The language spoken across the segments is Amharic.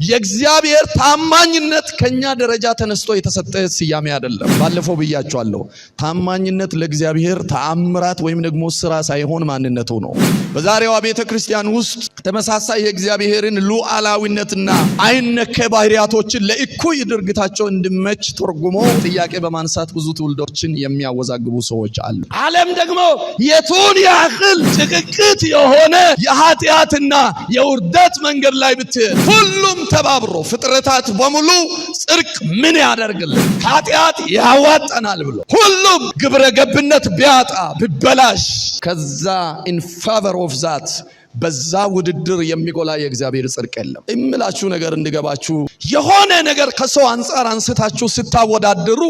የእግዚአብሔር ታማኝነት ከኛ ደረጃ ተነስቶ የተሰጠ ስያሜ አይደለም። ባለፈው ብያችኋለሁ። ታማኝነት ለእግዚአብሔር ተአምራት ወይም ደግሞ ስራ ሳይሆን ማንነቱ ነው። በዛሬዋ ቤተክርስቲያን ውስጥ ተመሳሳይ የእግዚአብሔርን ሉዓላዊነትና አይነኬ ባህሪያቶችን ለእኩይ ድርጊታቸው እንዲመች ተርጉሞ ጥያቄ በማንሳት ብዙ ትውልዶችን የሚያወዛግቡ ሰዎች አሉ። ዓለም ደግሞ የቱን ያህል ጭቅቅት የሆነ የኃጢአትና የውርደት መንገድ ላይ ብትሄድ ሁሉም ተባብሮ ፍጥረታት በሙሉ ጽድቅ ምን ያደርግልን ኃጢአት ያዋጣናል ብሎ ሁሉም ግብረ ገብነት ቢያጣ ቢበላሽ ከዛ in favor of that በዛ ውድድር የሚጎላ የእግዚአብሔር ጽድቅ የለም። እምላችሁ ነገር እንዲገባችሁ የሆነ ነገር ከሰው አንፃር አንስታችሁ ስታወዳደሩ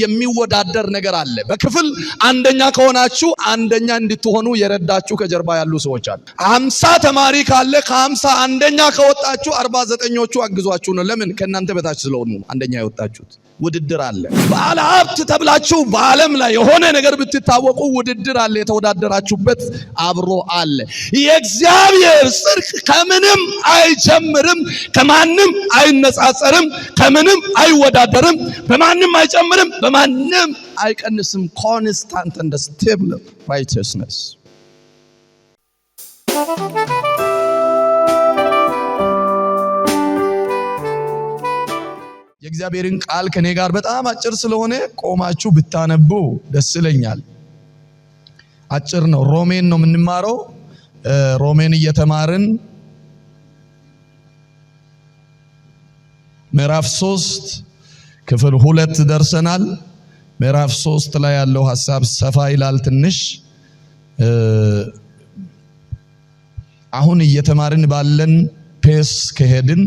የሚወዳደር ነገር አለ። በክፍል አንደኛ ከሆናችሁ አንደኛ እንድትሆኑ የረዳችሁ ከጀርባ ያሉ ሰዎች አሉ። 50 ተማሪ ካለ ከ50 አንደኛ ከወጣችሁ 49ኞቹ አግዟችሁ ነው። ለምን? ከእናንተ በታች ስለሆኑ አንደኛ የወጣችሁት። ውድድር አለ። ባለ ሀብት ተብላችሁ በዓለም ላይ የሆነ ነገር ብትታወቁ ውድድር አለ። የተወዳደራችሁበት አብሮ አለ። የእግዚአብሔር ጽድቅ ከምንም አይጀምርም፣ ከማንም አይነጻጸርም፣ ከምንም አይወዳደርም፣ በማንም አይጨምርም፣ በማንም አይቀንስም። constant and stable righteousness። የእግዚአብሔርን ቃል ከኔ ጋር በጣም አጭር ስለሆነ ቆማችሁ ብታነቡ ደስ ይለኛል። አጭር ነው። ሮሜን ነው የምንማረው። ሮሜን እየተማርን ምዕራፍ 3 ክፍል 2 ደርሰናል። ምዕራፍ 3 ላይ ያለው ሐሳብ ሰፋ ይላል ትንሽ። አሁን እየተማርን ባለን ፔስ ከሄድን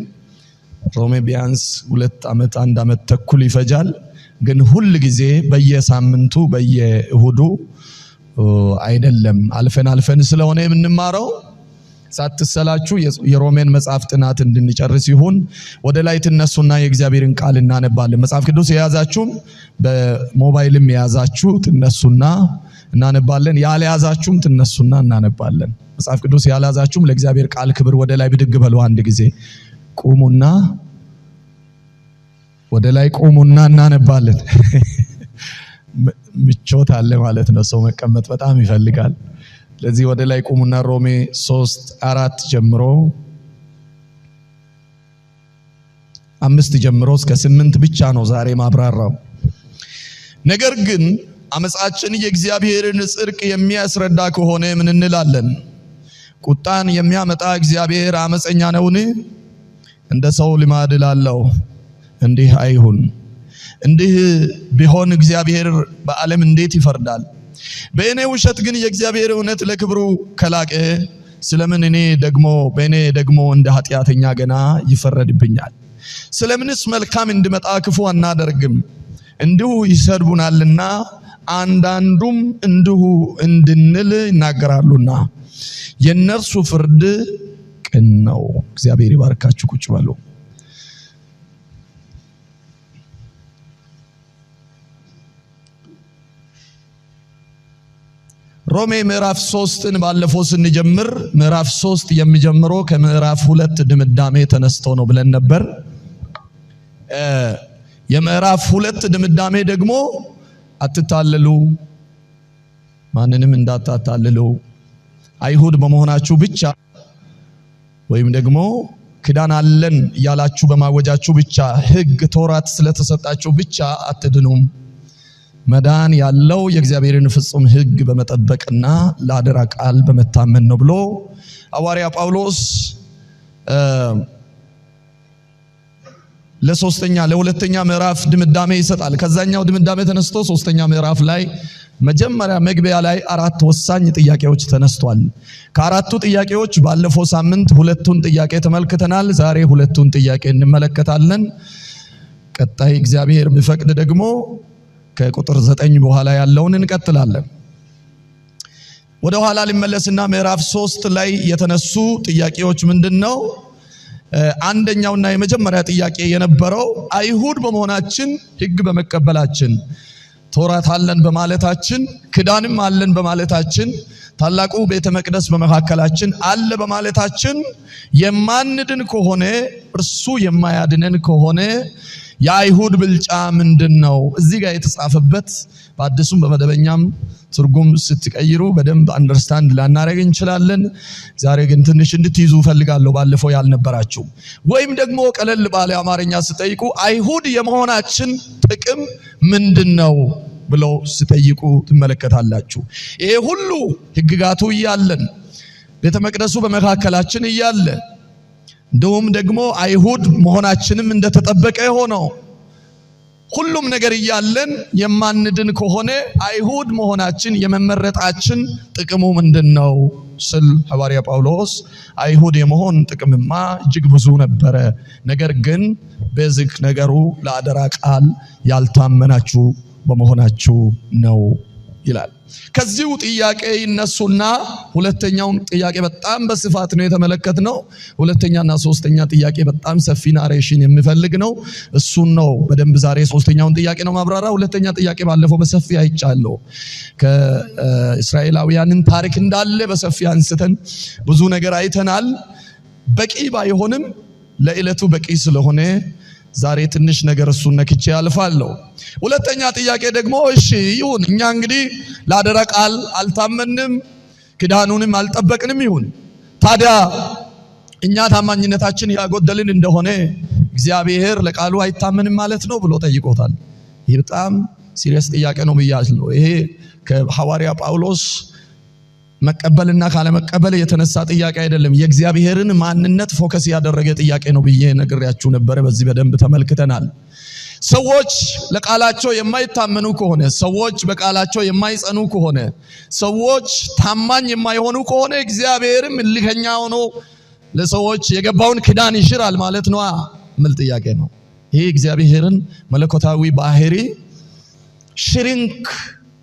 ሮሜ ቢያንስ 2 ዓመት 1 ዓመት ተኩል ይፈጃል። ግን ሁሉ ጊዜ በየሳምንቱ በየእሁዱ አይደለም፣ አልፈን ስለሆነ የምንማረው ሳትሰላችሁ የሮሜን መጽሐፍ ጥናት እንድንጨርስ ይሁን። ወደ ላይ ትነሱና የእግዚአብሔርን ቃል እናነባለን። መጽሐፍ ቅዱስ የያዛችሁም በሞባይልም የያዛችሁ ትነሱና እናነባለን። ያልያዛችሁም ትነሱና እናነባለን። መጽሐፍ ቅዱስ ያልያዛችሁም ለእግዚአብሔር ቃል ክብር ወደ ላይ ብድግ በሉ። አንድ ጊዜ ቁሙና ወደ ላይ ቁሙና እናነባለን። ምቾት አለ ማለት ነው። ሰው መቀመጥ በጣም ይፈልጋል። ለዚህ ወደ ላይ ቁሙና ሮሜ 3:4 ጀምሮ 5 ጀምሮ እስከ 8 ብቻ ነው ዛሬ ማብራራው። ነገር ግን አመጻችን የእግዚአብሔርን ጽድቅ የሚያስረዳ ከሆነ ምን እንላለን? ቁጣን የሚያመጣ እግዚአብሔር አመፀኛ ነውን? እንደ ሰው ልማድ እላለሁ እንዲህ አይሁን። እንዲህ ቢሆን እግዚአብሔር በዓለም እንዴት ይፈርዳል? በእኔ ውሸት ግን የእግዚአብሔር እውነት ለክብሩ ከላቀ ስለምን በእኔ ደግሞ እንደ ኃጢአተኛ ገና ይፈረድብኛል? ስለምንስ መልካም እንዲመጣ ክፉ አናደርግም? እንዲሁ ይሰድቡናልና አንዳንዱም እንዲሁ እንድንል ይናገራሉና የነርሱ ፍርድ ቅን ነው። እግዚአብሔር ይባርካችሁ። ቁጭ በሉ። ሮሜ ምዕራፍ 3ን ባለፈው ስንጀምር ምዕራፍ 3 የሚጀምረው ከምዕራፍ 2 ድምዳሜ ተነስቶ ነው ብለን ነበር። የምዕራፍ 2 ድምዳሜ ደግሞ አትታለሉ፣ ማንንም እንዳታታልሉ፣ አይሁድ በመሆናችሁ ብቻ ወይም ደግሞ ክዳን አለን ያላችሁ በማወጃችሁ ብቻ ሕግ ቶራት ስለተሰጣችሁ ብቻ አትድኑም። መዳን ያለው የእግዚአብሔርን ፍጹም ሕግ በመጠበቅና ለአደራ ቃል በመታመን ነው ብሎ ሐዋርያ ጳውሎስ ለሁለተኛ ምዕራፍ ድምዳሜ ይሰጣል። ከዛኛው ድምዳሜ ተነስቶ ሶስተኛ ምዕራፍ ላይ መጀመሪያ መግቢያ ላይ 4 ወሳኝ ጥያቄዎች ተነስቷል። ከአራቱ ጥያቄዎች ባለፈው ሳምንት 2ቱን ጥያቄ ተመልክተናል። ዛሬ 2ቱን ጥያቄ እንመለከታለን። ቀጣይ እግዚአብሔር ቢፈቅድ ደግሞ ከቁጥር 9 በኋላ ያለውን እንቀጥላለን። ወደ ኋላ ልመለስና ምዕራፍ 3 ላይ የተነሱ ጥያቄዎች ምንድነው? አንደኛውና የመጀመሪያ ጥያቄ የነበረው አይሁድ በመሆናችን ሕግ በመቀበላችን ቶራት አለን በማለታችን ክዳንም አለን በማለታችን ታላቁ ቤተ መቅደስ በመካከላችን አለ በማለታችን የማንድን ከሆነ እርሱ የማያድነን ከሆነ የአይሁድ ብልጫ ምንድነው? እዚህ ጋር የተጻፈበት በአዲሱም በመደበኛም ትርጉም ስትቀይሩ በደንብ አንደርስታንድ ላናረግ እንችላለን። ዛሬ ግን ትንሽ እንድትይዙ ፈልጋለሁ ባለፈው ያልነበራችሁ። ወይም ደግሞ ቀለል ባለ አማርኛ ስጠይቁ አይሁድ የመሆናችን ጥቅም ምንድነው ብለው ሲጠይቁ ትመለከታላችሁ። ይሄ ሁሉ ሕግጋቱ እያለን ቤተ መቅደሱ በመካከላችን እያለ እንደውም ደግሞ አይሁድ መሆናችንም እንደተጠበቀ ሆነው ሁሉም ነገር እያለን የማንድን ከሆነ አይሁድ መሆናችን የመመረጣችን ጥቅሙ ምንድነው ስል ሐዋርያ ጳውሎስ አይሁድ የመሆን ጥቅምማ እጅግ ብዙ ነበረ፣ ነገር ግን ቤዚክ ነገሩ ለአደራ ቃል ያልታመናችሁ በመሆናችሁ ነው ይላል። ከዚሁ ጥያቄ ይነሱና ሁለተኛውን ጥያቄ በጣም በስፋት ነው የተመለከትነው። ሁለተኛና ሶስተኛ ጥያቄ በጣም ሰፊ ናሬሽን የሚፈልግ ነው። እሱን ነው በደንብ ዛሬ ሶስተኛውን ጥያቄ ነው ማብራራ። ሁለተኛ ጥያቄ ባለፈው በሰፊ አይቻለሁ። ከእስራኤላውያንን ታሪክ እንዳለ በሰፊ አንስተን ብዙ ነገር አይተናል። በቂ ባይሆንም ለዕለቱ በቂ ስለሆነ ዛሬ ትንሽ ነገር እሱን ነክቼ አልፋለሁ። ሁለተኛ ጥያቄ ደግሞ እሺ ይሁን፣ እኛ እንግዲህ ለአደራ ቃል አልታመንም ክዳኑንም አልጠበቅንም ይሁን፣ ታዲያ እኛ ታማኝነታችን ያጎደልን እንደሆነ እግዚአብሔር ለቃሉ አይታመንም ማለት ነው ብሎ ጠይቆታል። ይህ በጣም ሲሪየስ ጥያቄ ነው ብያለሁ። ይሄ ከሐዋርያ ጳውሎስ መቀበልና ካለመቀበል የተነሳ ጥያቄ አይደለም፣ የእግዚአብሔርን ማንነት ፎከስ ያደረገ ጥያቄ ነው ብዬ ነግሬያችሁ ነበር። በዚህ በደንብ ተመልክተናል። ሰዎች ለቃላቸው የማይታመኑ ከሆነ፣ ሰዎች በቃላቸው የማይጸኑ ከሆነ፣ ሰዎች ታማኝ የማይሆኑ ከሆነ እግዚአብሔርም እልከኛ ሆኖ ለሰዎች የገባውን ክዳን ይሽራል ማለት ነው የሚል ጥያቄ ነው። ይሄ እግዚአብሔርን መለኮታዊ ባህሪ ሽሪንክ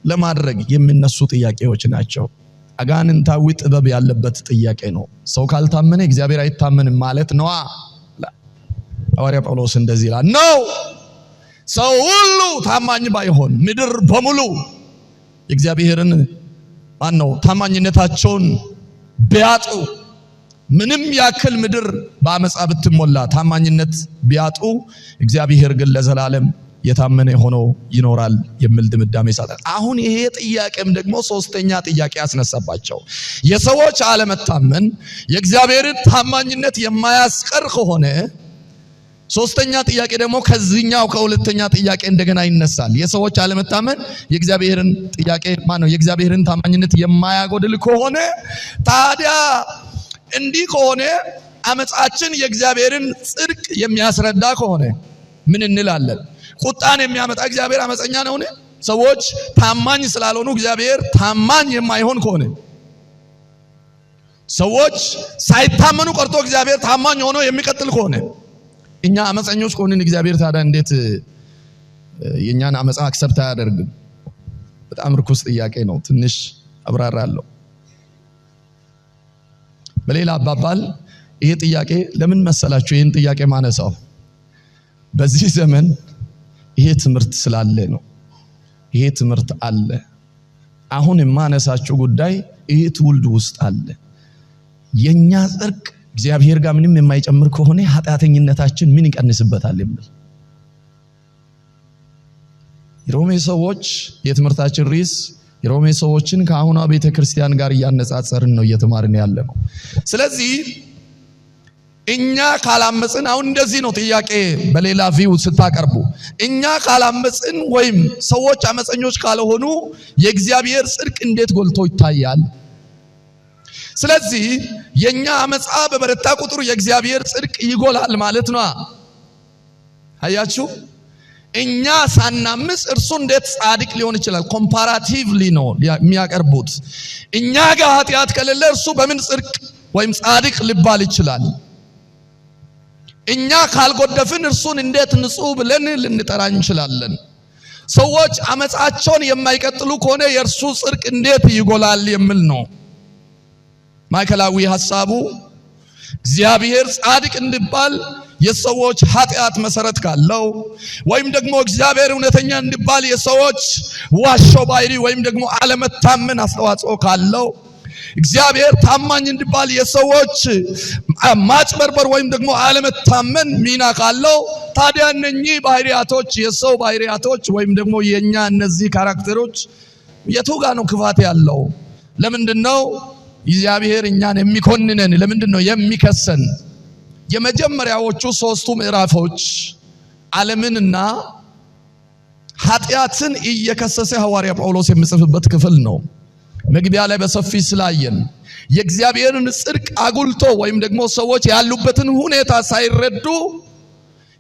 ለማድረግ የሚነሱ ጥያቄዎች ናቸው። አጋንንታዊ ጥበብ ያለበት ጥያቄ ነው። ሰው ካልታመነ እግዚአብሔር አይታመንም ማለት ነው። ሐዋርያ ጳውሎስ እንደዚህ ይላል ነው። ሰው ሁሉ ታማኝ ባይሆን ምድር በሙሉ የእግዚአብሔርን ታማኝነታቸውን ቢያጡ፣ ምንም ያክል ምድር በአመፃ ብትሞላ ታማኝነት ቢያጡ፣ እግዚአብሔር ግን ለዘላለም የታመነ ሆኖ ይኖራል የሚል ድምዳሜ ሰጣል። አሁን ይሄ ጥያቄም ደግሞ ሶስተኛ ጥያቄ ያስነሳባቸው የሰዎች አለመታመን የእግዚአብሔርን ታማኝነት የማያስቀር ከሆነ ሶስተኛ ጥያቄ ደግሞ ከዚህኛው ከሁለተኛ ጥያቄ እንደገና ይነሳል። የሰዎች አለመታመን የእግዚአብሔርን ጥያቄ የእግዚአብሔርን ታማኝነት የማያጎድል ከሆነ ታዲያ እንዲህ ከሆነ አመፃችን የእግዚአብሔርን ጽድቅ የሚያስረዳ ከሆነ ምን እንላለን? ቁጣን የሚያመጣ እግዚአብሔር አመፀኛ ነውን? ሰዎች ታማኝ ስላልሆኑ እግዚአብሔር ታማኝ የማይሆን ከሆነ፣ ሰዎች ሳይታመኑ ቀርቶ እግዚአብሔር ታማኝ ሆኖ የሚቀጥል ከሆነ፣ እኛ አመፀኞች ከሆንን እግዚአብሔር ታዲያ እንዴት የኛን አመፃ አክሰፕት አያደርግም? በጣም ርኩስ ጥያቄ ነው። ትንሽ አብራራለሁ። በሌላ አባባል ይሄ ጥያቄ ለምን መሰላችሁ ይሄን ጥያቄ ማነሳው? በዚህ ዘመን ይሄ ትምህርት ስላለ ነው። ይሄ ትምህርት አለ። አሁን የማነሳችሁ ጉዳይ ይሄ ትውልድ ውስጥ አለ። የኛ ጽድቅ እግዚአብሔር ጋር ምንም የማይጨምር ከሆነ ኃጢአተኝነታችን ምን ይቀንስበታል የሚል የሮሜ ሰዎች የትምህርታችን ርዕስ የሮሜ ሰዎችን ከአሁኗ ቤተክርስቲያን ጋር እያነጻጸርን ነው እየተማርን ያለ ነው። ስለዚህ እኛ ካላመጽን አሁን እንደዚህ ነው ጥያቄ በሌላ ቪው ስታቀርቡ እኛ ካላመጽን ወይም ሰዎች አመፀኞች ካልሆኑ የእግዚአብሔር ጽድቅ እንዴት ጎልቶ ይታያል? ስለዚህ የኛ አመጻ በበረታ ቁጥር የእግዚአብሔር ጽድቅ ይጎላል ማለት ነው። አያችሁ፣ እኛ ሳናምጽ እርሱ እንዴት ጻድቅ ሊሆን ይችላል? ኮምፓራቲቭሊ ነው የሚያቀርቡት። እኛ ጋር ኃጢአት ከሌለ እርሱ በምን ጽድቅ ወይም ጻድቅ ሊባል ይችላል? እኛ ካልጎደፍን እርሱን እንዴት ንጹህ ብለን ልንጠራ እንችላለን? ሰዎች አመጻቸውን የማይቀጥሉ ከሆነ የእርሱ ጽድቅ እንዴት ይጎላል የሚል ነው። ማዕከላዊ ሐሳቡ እግዚአብሔር ጻድቅ እንዲባል የሰዎች ኃጢአት መሰረት ካለው ወይም ደግሞ እግዚአብሔር እውነተኛ እንዲባል የሰዎች ዋሾ ባይሪ ወይም ደግሞ አለመታመን አስተዋጽኦ ካለው እግዚአብሔር ታማኝ እንዲባል የሰዎች ማጭበርበር ወይም ደግሞ አለመታመን ሚና ካለው ታዲያ እነኚህ ባህሪያቶች የሰው ባህሪያቶች ወይም ደግሞ የኛ እነዚህ ካራክተሮች የቱ ጋር ነው ክፋት ያለው? ለምንድነው እግዚአብሔር እኛን የሚኮንነን? ለምንድነው የሚከሰን? የመጀመሪያዎቹ 3ቱ ምዕራፎች ዓለምንና ኃጢአትን እየከሰሰ ሐዋርያ ጳውሎስ የሚጽፍበት ክፍል ነው። መግቢያ ላይ በሰፊ ስላየን የእግዚአብሔርን ጽድቅ አጉልቶ ወይም ደግሞ ሰዎች ያሉበትን ሁኔታ ሳይረዱ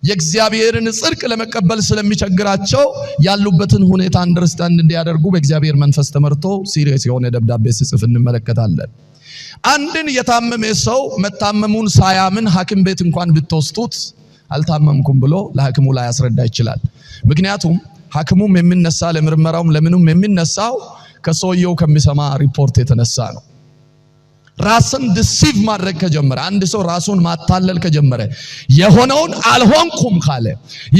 የእግዚአብሔርን ጽድቅ ለመቀበል ስለሚቸግራቸው ያሉበትን ሁኔታ አንደርስታንድ እንዲያደርጉ በእግዚአብሔር መንፈስ ተመርቶ ሲሪየስ የሆነ ደብዳቤ ሲጽፍ እንመለከታለን። አንድን የታመመ ሰው መታመሙን ሳያምን ሐኪም ቤት እንኳን ብትወስዱት አልታመምኩም ብሎ ለሐኪሙ ላይ ያስረዳ ይችላል። ምክንያቱም ሐኪሙም የሚነሳ ለምርመራውም ለምኑም የሚነሳው ከሰውየው ከሚሰማ ሪፖርት የተነሳ ነው። ራስን ዲሲቭ ማድረግ ከጀመረ አንድ ሰው ራሱን ማታለል ከጀመረ የሆነውን አልሆንኩም ካለ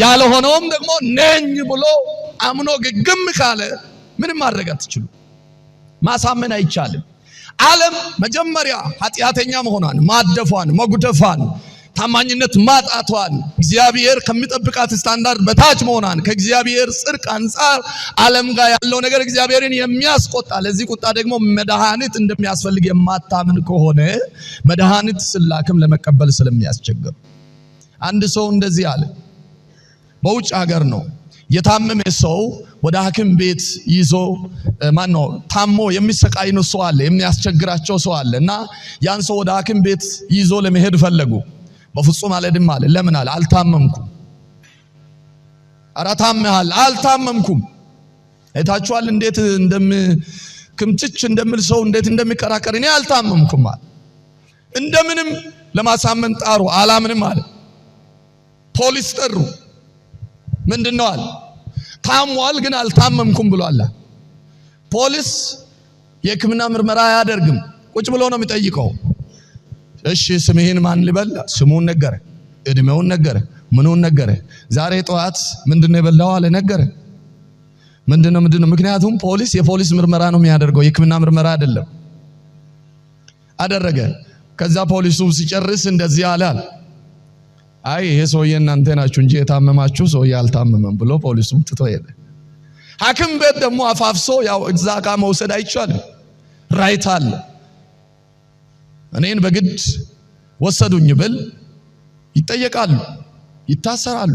ያልሆነውም ደግሞ ነኝ ብሎ አምኖ ግግም ካለ ምንም ማድረግ አትችሉ፣ ማሳመን አይቻልም። ዓለም መጀመሪያ ኃጢአተኛ መሆኗን፣ ማደፏን፣ መጉደፏን፣ ታማኝነት ማጣቷን፣ እግዚአብሔር ከሚጠብቃት ስታንዳርድ በታች መሆኗን ከእግዚአብሔር ጽድቅ አንፃር ዓለም ጋር ያለው ነገር እግዚአብሔርን የሚያስቆጣ ለዚህ ቁጣ ደግሞ መድኃኒት እንደሚያስፈልግ የማታምን ከሆነ መድኃኒት ስላክም ለመቀበል ስለሚያስቸግር አንድ ሰው እንደዚህ አለ። በውጭ ሀገር ነው የታመመ ሰው ወደ ሐኪም ቤት ይዞ ታሞ የሚሰቃይ ሰው አለ፣ የሚያስቸግራቸው ሰው አለና ያን ሰው ወደ ሐኪም ቤት ይዞ ለመሄድ ፈለጉ። በፍጹም አልሄድም አለ። ለምን አለ? አልታመምኩም። ኧረ ታመሃል። አልታመምኩም። አይታችኋል እንዴት ክምችች እንደምል ሰው እንዴት እንደሚከራከር። እኔ አልታመምኩም አለ። እንደምንም ለማሳመን ጣሩ። አላምንም አለ። ፖሊስ ጠሩ። ምንድነው አለ? ታሟል ግን አልታመምኩም ብሏል። ፖሊስ የሕክምና ምርመራ አያደርግም፣ ቁጭ ብሎ ነው የሚጠይቀው። እሺ ስምህን ማን ልበል? ስሙን ነገረ፣ እድሜውን ነገረ፣ ምኑን ነገረ፣ ዛሬ ጠዋት ምንድነው የበላው አለ ነገረ። ምንድነው? ምክንያቱም ፖሊስ የፖሊስ ምርመራ ነው የሚያደርገው፣ የሕክምና ምርመራ አይደለም። አደረገ። ከዛ ፖሊሱ ሲጨርስ እንደዚህ አለ፣ አይ ይሄ ሰውዬ እናንተ ናችሁ እንጂ የታመማችሁ ሰውዬ አልታመመም ብሎ ፖሊሱም ትቶ ሄደ። ሐኪም ቤት ደግሞ አፋፍሶ ያው እዛ ጋር መውሰድ አይቻልም፣ ራይት አለ። እኔን በግድ ወሰዱኝ ብል ይጠየቃሉ፣ ይታሰራሉ።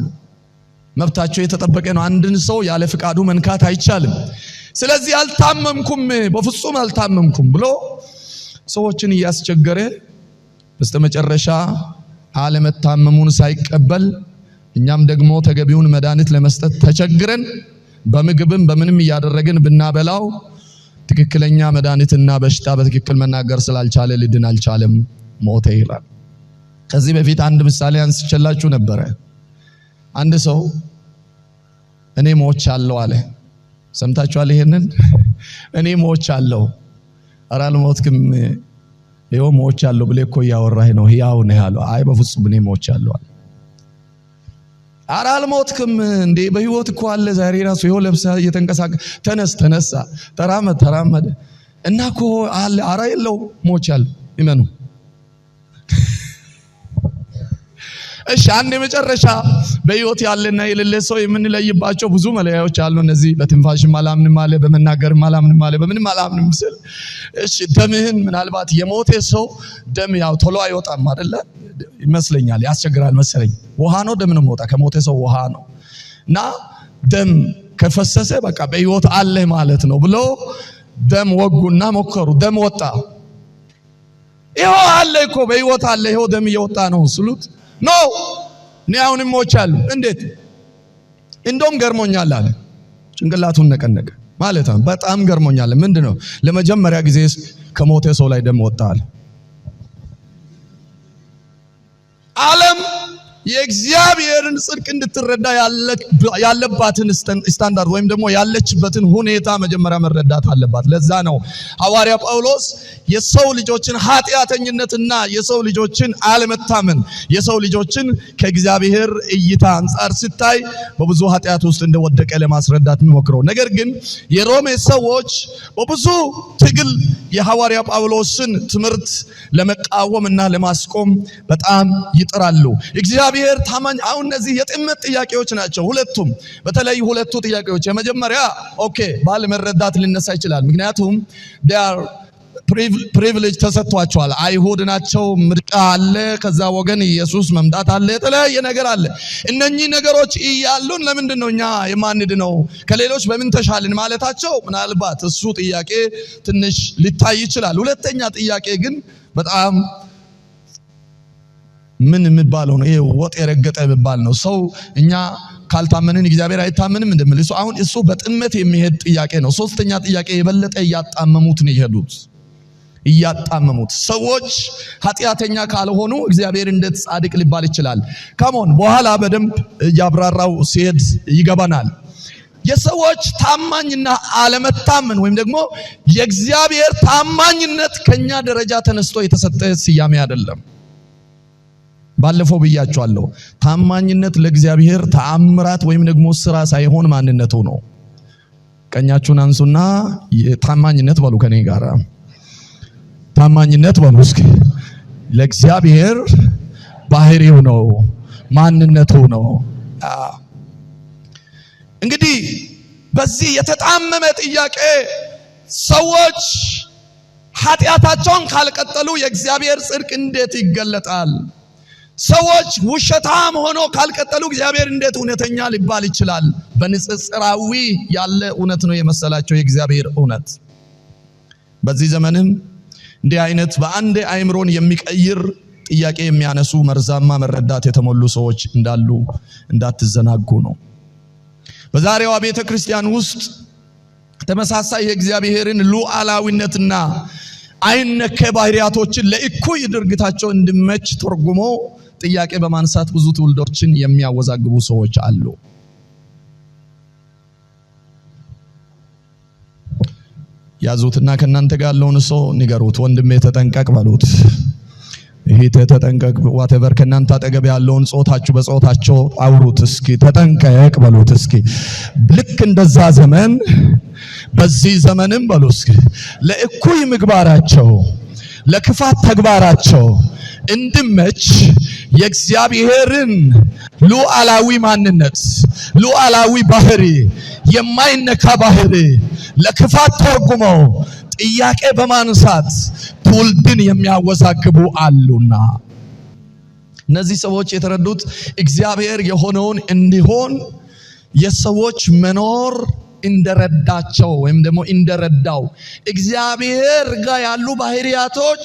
መብታቸው የተጠበቀ ነው። አንድን ሰው ያለ ፍቃዱ መንካት አይቻልም። ስለዚህ አልታመምኩም፣ በፍጹም አልታመምኩም ብሎ ሰዎችን እያስቸገረ በስተመጨረሻ አለመታመሙን ሳይቀበል እኛም ደግሞ ተገቢውን መድኃኒት ለመስጠት ተቸግረን በምግብም በምንም እያደረግን ብናበላው ትክክለኛ መድኃኒትና በሽታ በትክክል መናገር ስላልቻለ ሊድን አልቻለም፣ ሞተ ይላል። ከዚህ በፊት አንድ ምሳሌ አንስቼላችሁ ነበረ። አንድ ሰው እኔ ሞቻለሁ አለ። ሰምታችኋል ይሄንን? እኔ ሞቻለሁ። ኧረ አልሞትክም፣ ይኸው ሞቻለሁ ብለህ እኮ እያወራህ ነው፣ ሕያው ነህ አለው። አይ በፍጹም እኔ ሞቻለሁ አለ። ኧረ አልሞትክም እንዴ፣ በህይወት እኮ አለ። ዛሬ ራሱ ይኸው ለብሰህ እየተንቀሳቀስክ ተነሳ፣ ተራመደ እና እኮ አለ። ኧረ የለውም ሞቻለሁ፣ ይመኑ። እሺ አንድ የመጨረሻ በህይወት ያለና የሌለ ሰው የምንለይባቸው ብዙ መለያዎች አሉ። እነዚህ በትንፋሽም አላምንም አለ፣ በመናገርም አላምንም አለ፣ በምንም አላምንም ስል እሺ ደምህን ምናልባት የሞተ ሰው ደም ያው ቶሎ አይወጣም አይደለ? ይመስለኛል፣ ያስቸግራል መሰለኝ። ውሃ ነው ደም ነው የሚወጣ ከሞተ ሰው ውሃ ነው። እና ደም ከፈሰሰ በቃ በህይወት አለ ማለት ነው ብሎ ደም ወጉና ሞከሩ። ደም ወጣ። ይኸው አለ እኮ በህይወት አለ፣ ይኸው ደም እየወጣ ነው ስሉት ኖ እኔ አሁንም ሞቻለሁ። እንዴት? እንደውም ገርሞኛል አለ። ጭንቅላቱን ነቀነቀ ማለት ነው። በጣም ገርሞኛል። ምንድነው? ለመጀመሪያ ጊዜ ከሞተ ሰው ላይ ደም ወጣ አለ። ዓለም የእግዚአብሔርን ጽድቅ እንድትረዳ ያለባትን ስታንዳርድ ወይም ደግሞ ያለችበትን ሁኔታ መጀመሪያ መረዳት አለባት። ለዛ ነው ሐዋርያ ጳውሎስ የሰው ልጆችን ኃጢአተኝነትና የሰው ልጆችን አለመታመን የሰው ልጆችን ከእግዚአብሔር እይታ አንፃር ሲታይ በብዙ ኃጢአት ውስጥ እንደወደቀ ለማስረዳት የሚሞክረው። ነገር ግን የሮሜ ሰዎች በብዙ ትግል የሐዋርያ ጳውሎስን ትምህርት ለመቃወምና ለማስቆም በጣም ይጥራሉ። እግዚአብሔር ታማኝ አሁን እነዚህ የጥመት ጥያቄዎች ናቸው ሁለቱም። በተለይ ሁለቱ ጥያቄዎች የመጀመሪያ ባለ መረዳት ሊነሳ ይችላል። ምክንያቱም ፕሪቪሌጅ ተሰጥቷቸዋል። አይሁድ ናቸው፣ ምርጫ አለ፣ ከዛ ወገን ኢየሱስ መምጣት አለ፣ የተለያየ ነገር አለ። እነኚህ ነገሮች እያሉን ለምንድን ነው እኛ የማንድነው ከሌሎች በምን ተሻልን ማለታቸው ምናልባት እሱ ጥያቄ ትንሽ ሊታይ ይችላል። ሁለተኛ ጥያቄ ግን በጣም ምን የሚባለው ነው? ይሄ ወጥ የረገጠ የሚባል ነው። ሰው እኛ ካልታመንን እግዚአብሔር አይታመንም እንደሚል እሱ በጥመት የሚሄድ ጥያቄ ነው። ሶስተኛ ጥያቄ የበለጠ እያጣመሙት ነው የሄዱት። እያጣመሙት ሰዎች ኃጢአተኛ ካልሆኑ እግዚአብሔር እንዴት ጻድቅ ሊባል ይችላል? ካሞን በኋላ በደንብ እያብራራው ሲሄድ ይገባናል። የሰዎች ታማኝና አለመታመን ወይም ደግሞ የእግዚአብሔር ታማኝነት ከኛ ደረጃ ተነስቶ የተሰጠ ስያሜ አይደለም። ባለፈው ብያችኋለሁ። ታማኝነት ለእግዚአብሔር ተአምራት ወይም ደግሞ ስራ ሳይሆን ማንነቱ ነው። ቀኛችሁን አንሱና ታማኝነት በሉ ከኔ ጋር ታማኝነት በሉ እስኪ። ለእግዚአብሔር ባህሪው ነው፣ ማንነቱ ነው። እንግዲህ በዚህ የተጣመመ ጥያቄ ሰዎች ኃጢአታቸውን ካልቀጠሉ የእግዚአብሔር ጽድቅ እንዴት ይገለጣል? ሰዎች ውሸታም ሆኖ ካልቀጠሉ እግዚአብሔር እንዴት እውነተኛ ሊባል ይችላል? በንጽጽራዊ ያለ እውነት ነው የመሰላቸው የእግዚአብሔር እውነት። በዚህ ዘመንም እንዲህ አይነት በአንድ አእምሮን የሚቀይር ጥያቄ የሚያነሱ መርዛማ መረዳት የተሞሉ ሰዎች እንዳሉ እንዳትዘናጉ ነው። በዛሬዋ ቤተ ክርስቲያን ውስጥ ተመሳሳይ የእግዚአብሔርን ሉዓላዊነትና አይነኬ ባህሪያቶችን ለእኩይ ድርጊታቸው እንዲመች ተርጉሞ ጥያቄ በማንሳት ብዙ ትውልዶችን የሚያወዛግቡ ሰዎች አሉ። ያዙትና ከናንተ ጋር ያለውን ሰው ንገሩት፣ ወንድሜ ተጠንቀቅ በሉት፣ እህቴ ተጠንቀቅ፣ ዋቴቨር ከናንተ አጠገብ ያለውን ጾታችሁ በጾታቸው አውሩት እስኪ፣ ተጠንቀቅ በሉት እስኪ። ልክ እንደዛ ዘመን በዚህ ዘመንም በሉ እስኪ ለእኩይ ምግባራቸው ለክፋት ተግባራቸው እንድመች የእግዚአብሔርን ሉዓላዊ ማንነት ሉዓላዊ ባህሪ የማይነካ ባህሪ ለክፋት ተርጉመው ጥያቄ በማንሳት ትውልድን የሚያወዛግቡ አሉና እነዚህ ሰዎች የተረዱት እግዚአብሔር የሆነውን እንዲሆን የሰዎች መኖር እንደረዳቸው ወይም ደግሞ እንደረዳው እግዚአብሔር ጋር ያሉ ባህሪያቶች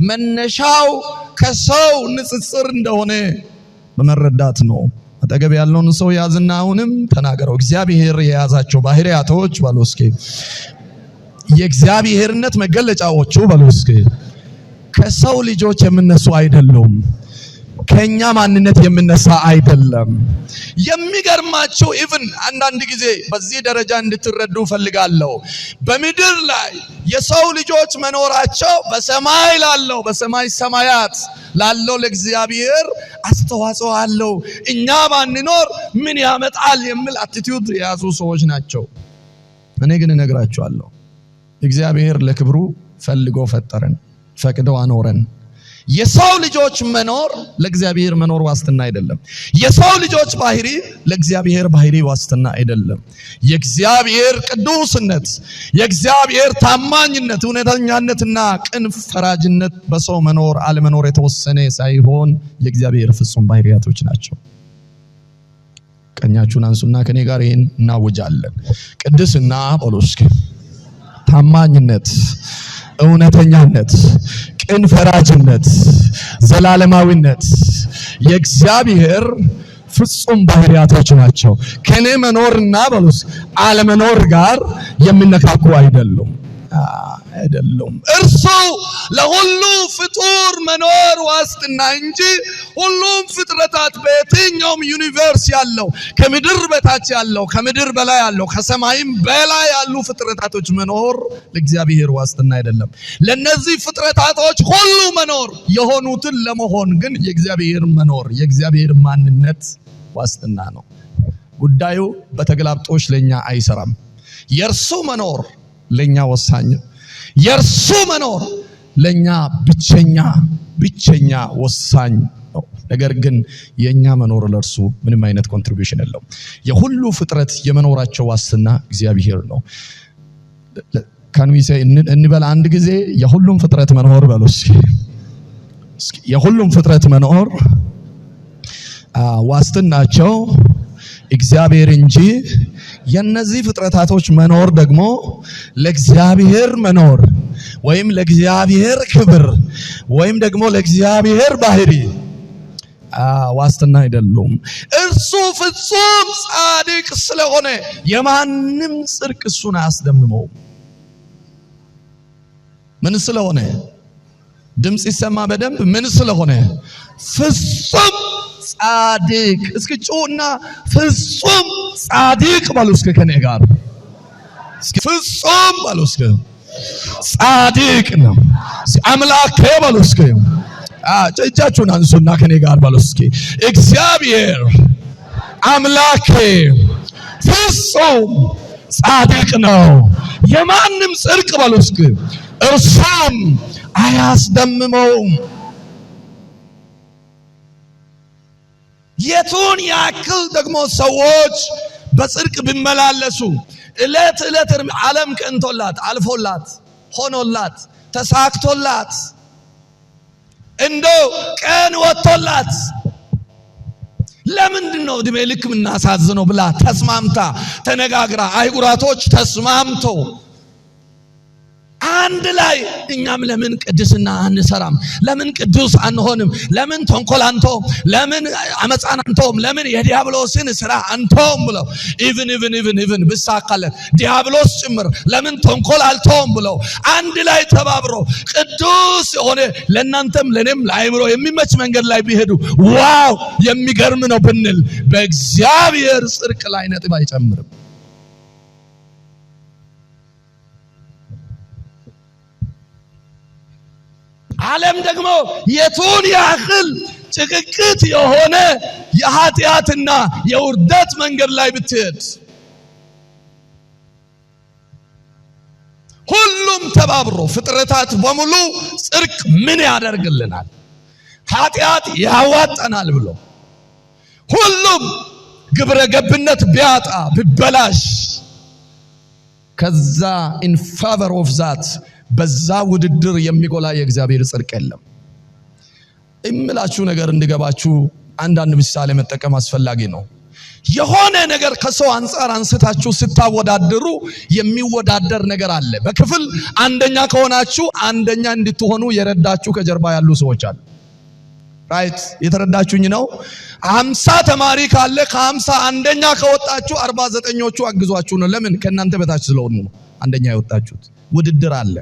መነሻው ከሰው ንጽጽር እንደሆነ በመረዳት ነው። አጠገብ ያለውን ሰው ያዝና አሁንም ተናገረው፣ እግዚአብሔር የያዛቸው ባህሪያቶች በሉ እስኪ፣ የእግዚአብሔርነት መገለጫዎቹ በሉ እስኪ ከሰው ልጆች የምነሱ አይደሉም፣ ከኛ ማንነት የምነሳ አይደለም። የሚገርማችሁ ኢቭን አንዳንድ ጊዜ በዚህ ደረጃ እንድትረዱ ፈልጋለሁ። በምድር ላይ የሰው ልጆች መኖራቸው በሰማይ ላለው በሰማይ ሰማያት ላለው ለእግዚአብሔር አስተዋጽኦ አለው። እኛ ባንኖር ምን ያመጣል የሚል አቲቲዩድ የያዙ ሰዎች ናቸው። እኔ ግን እነግራችኋለሁ፣ እግዚአብሔር ለክብሩ ፈልጎ ፈጠረን፣ ፈቅዶ አኖረን። የሰው ልጆች መኖር ለእግዚአብሔር መኖር ዋስትና አይደለም። የሰው ልጆች ባህሪ ለእግዚአብሔር ባህሪ ዋስትና አይደለም። የእግዚአብሔር ቅዱስነት፣ የእግዚአብሔር ታማኝነት፣ እውነተኛነትና ቅን ፈራጅነት በሰው መኖር አለመኖር የተወሰነ ሳይሆን የእግዚአብሔር ፍጹም ባህሪያቶች ናቸው። ቀኛችሁን አንሱና ከኔ ጋር ይሄን እናውጃለን። ቅድስና ጳውሎስ፣ ታማኝነት፣ እውነተኛነት፣ ቅን ፈራጅነት፣ ዘላለማዊነት የእግዚአብሔር ፍጹም ባህሪያቶች ናቸው። ከኔ መኖርና በሉስ አለመኖር ጋር የሚነካኩ አይደሉም። አይደለም። እርሱ ለሁሉ ፍጡር መኖር ዋስትና እንጂ ሁሉም ፍጥረታት በየትኛውም ዩኒቨርስ ያለው ከምድር በታች ያለው ከምድር በላይ ያለው ከሰማይም በላይ ያሉ ፍጥረታቶች መኖር ለእግዚአብሔር ዋስትና አይደለም። ለነዚህ ፍጥረታቶች ሁሉ መኖር የሆኑትን ለመሆን ግን የእግዚአብሔር መኖር የእግዚአብሔር ማንነት ዋስትና ነው። ጉዳዩ በተገላብጦሽ ለኛ አይሰራም። የእርሱ መኖር ለኛ ወሳኝ፣ የእርሱ መኖር ለኛ ብቸኛ ወሳኝ ነው። ነገር ግን የኛ መኖር ለእርሱ ምንም አይነት ኮንትሪቢዩሽን የለውም። የሁሉ ፍጥረት የመኖራቸው ዋስትና እግዚአብሔር ነው። ካንዊሴ እንበል አንድ ጊዜ የሁሉም ፍጥረት መኖር በሉ እስኪ። የሁሉም ፍጥረት መኖር ዋስትናቸው እግዚአብሔር እንጂ የነዚህ ፍጥረታቶች መኖር ደግሞ ለእግዚአብሔር መኖር ወይም ለእግዚአብሔር ክብር ወይም ደግሞ ለእግዚአብሔር ባህሪ ዋስትና አይደሉም። እርሱ ፍጹም ጻድቅ ስለሆነ የማንም ጽድቅ እሱን አያስደምመውም። ምን ስለሆነ? ድምጽ ይሰማ በደንብ። ምን ስለሆነ? ፍጹም ጻድቅ። እስኪ ጩና ፍጹም ጻድቅ ባሉ እስኪ ከኔ ጋር እስኪ ፍጹም ባሉ እስኪ ጻድቅ ነው። እስኪ አምላኬ ባሉ እስኪ እጃችሁን አንሱና ከኔ ጋር ባሉ እስኪ እግዚአብሔር አምላኬ ፍጹም ጻድቅ ነው፣ የማንም ጽድቅ ባሉ እስኪ እርሱም አያስደምመውም። የቱን ያክል ደግሞ ሰዎች በጽድቅ ቢመላለሱ እለት ዓለም ቀንቶላት አልፎላት ሆኖላት ተሳክቶላት እንደው ቀን ወጥቶላት ለምንድነው እድሜ ልክ ምናሳዝነው ብላ ተስማምታ ተነጋግራ አይጉራቶች ተስማምቶ አንድ ላይ እኛም ለምን ቅድስና አንሰራም? ለምን ቅዱስ አንሆንም? ለምን ተንኮል አንተውም? ለምን አመፃን አንተውም? ለምን የዲያብሎስን ስራ አንተውም ብለው ኢቭን ብሳካለን ዲያብሎስ ጭምር ለምን ተንኮል አልተውም ብለው አንድ ላይ ተባብሮ ቅዱስ የሆነ ለእናንተም ለኔም ለአይምሮ የሚመች መንገድ ላይ ቢሄዱ ዋው የሚገርም ነው ብንል በእግዚአብሔር ጽድቅ ላይ ነጥብ አይጨምርም። ዓለም ደግሞ የቱን ያህል ጭቅቅት የሆነ የኃጢአትና የውርደት መንገድ ላይ ብትሄድ ሁሉም ተባብሮ ፍጥረታት በሙሉ ጽድቅ ምን ያደርግልናል? ኃጢአት ያዋጣናል ብሎ ሁሉም ግብረ ገብነት ቢያጣ ቢበላሽ ከዛ in favor of that በዛ ውድድር የሚጎላ የእግዚአብሔር ጽድቅ የለም። እምላችሁ ነገር እንዲገባችሁ አንዳንድ ምሳሌ መጠቀም አስፈላጊ ነው። የሆነ ነገር ከሰው አንፃር አንስታችሁ ስታወዳደሩ የሚወዳደር ነገር አለ። በክፍል አንደኛ ከሆናችሁ አንደኛ እንድትሆኑ የረዳችሁ ከጀርባ ያሉ ሰዎች አሉ። ራይት? የተረዳችሁኝ ነው? 50 ተማሪ ካለ ከ50 አንደኛ ከወጣችሁ 49ኞቹ አግዟችሁ ነው። ለምን? ከእናንተ በታች ስለሆኑ ነው አንደኛ የወጣችሁት። ውድድር አለ።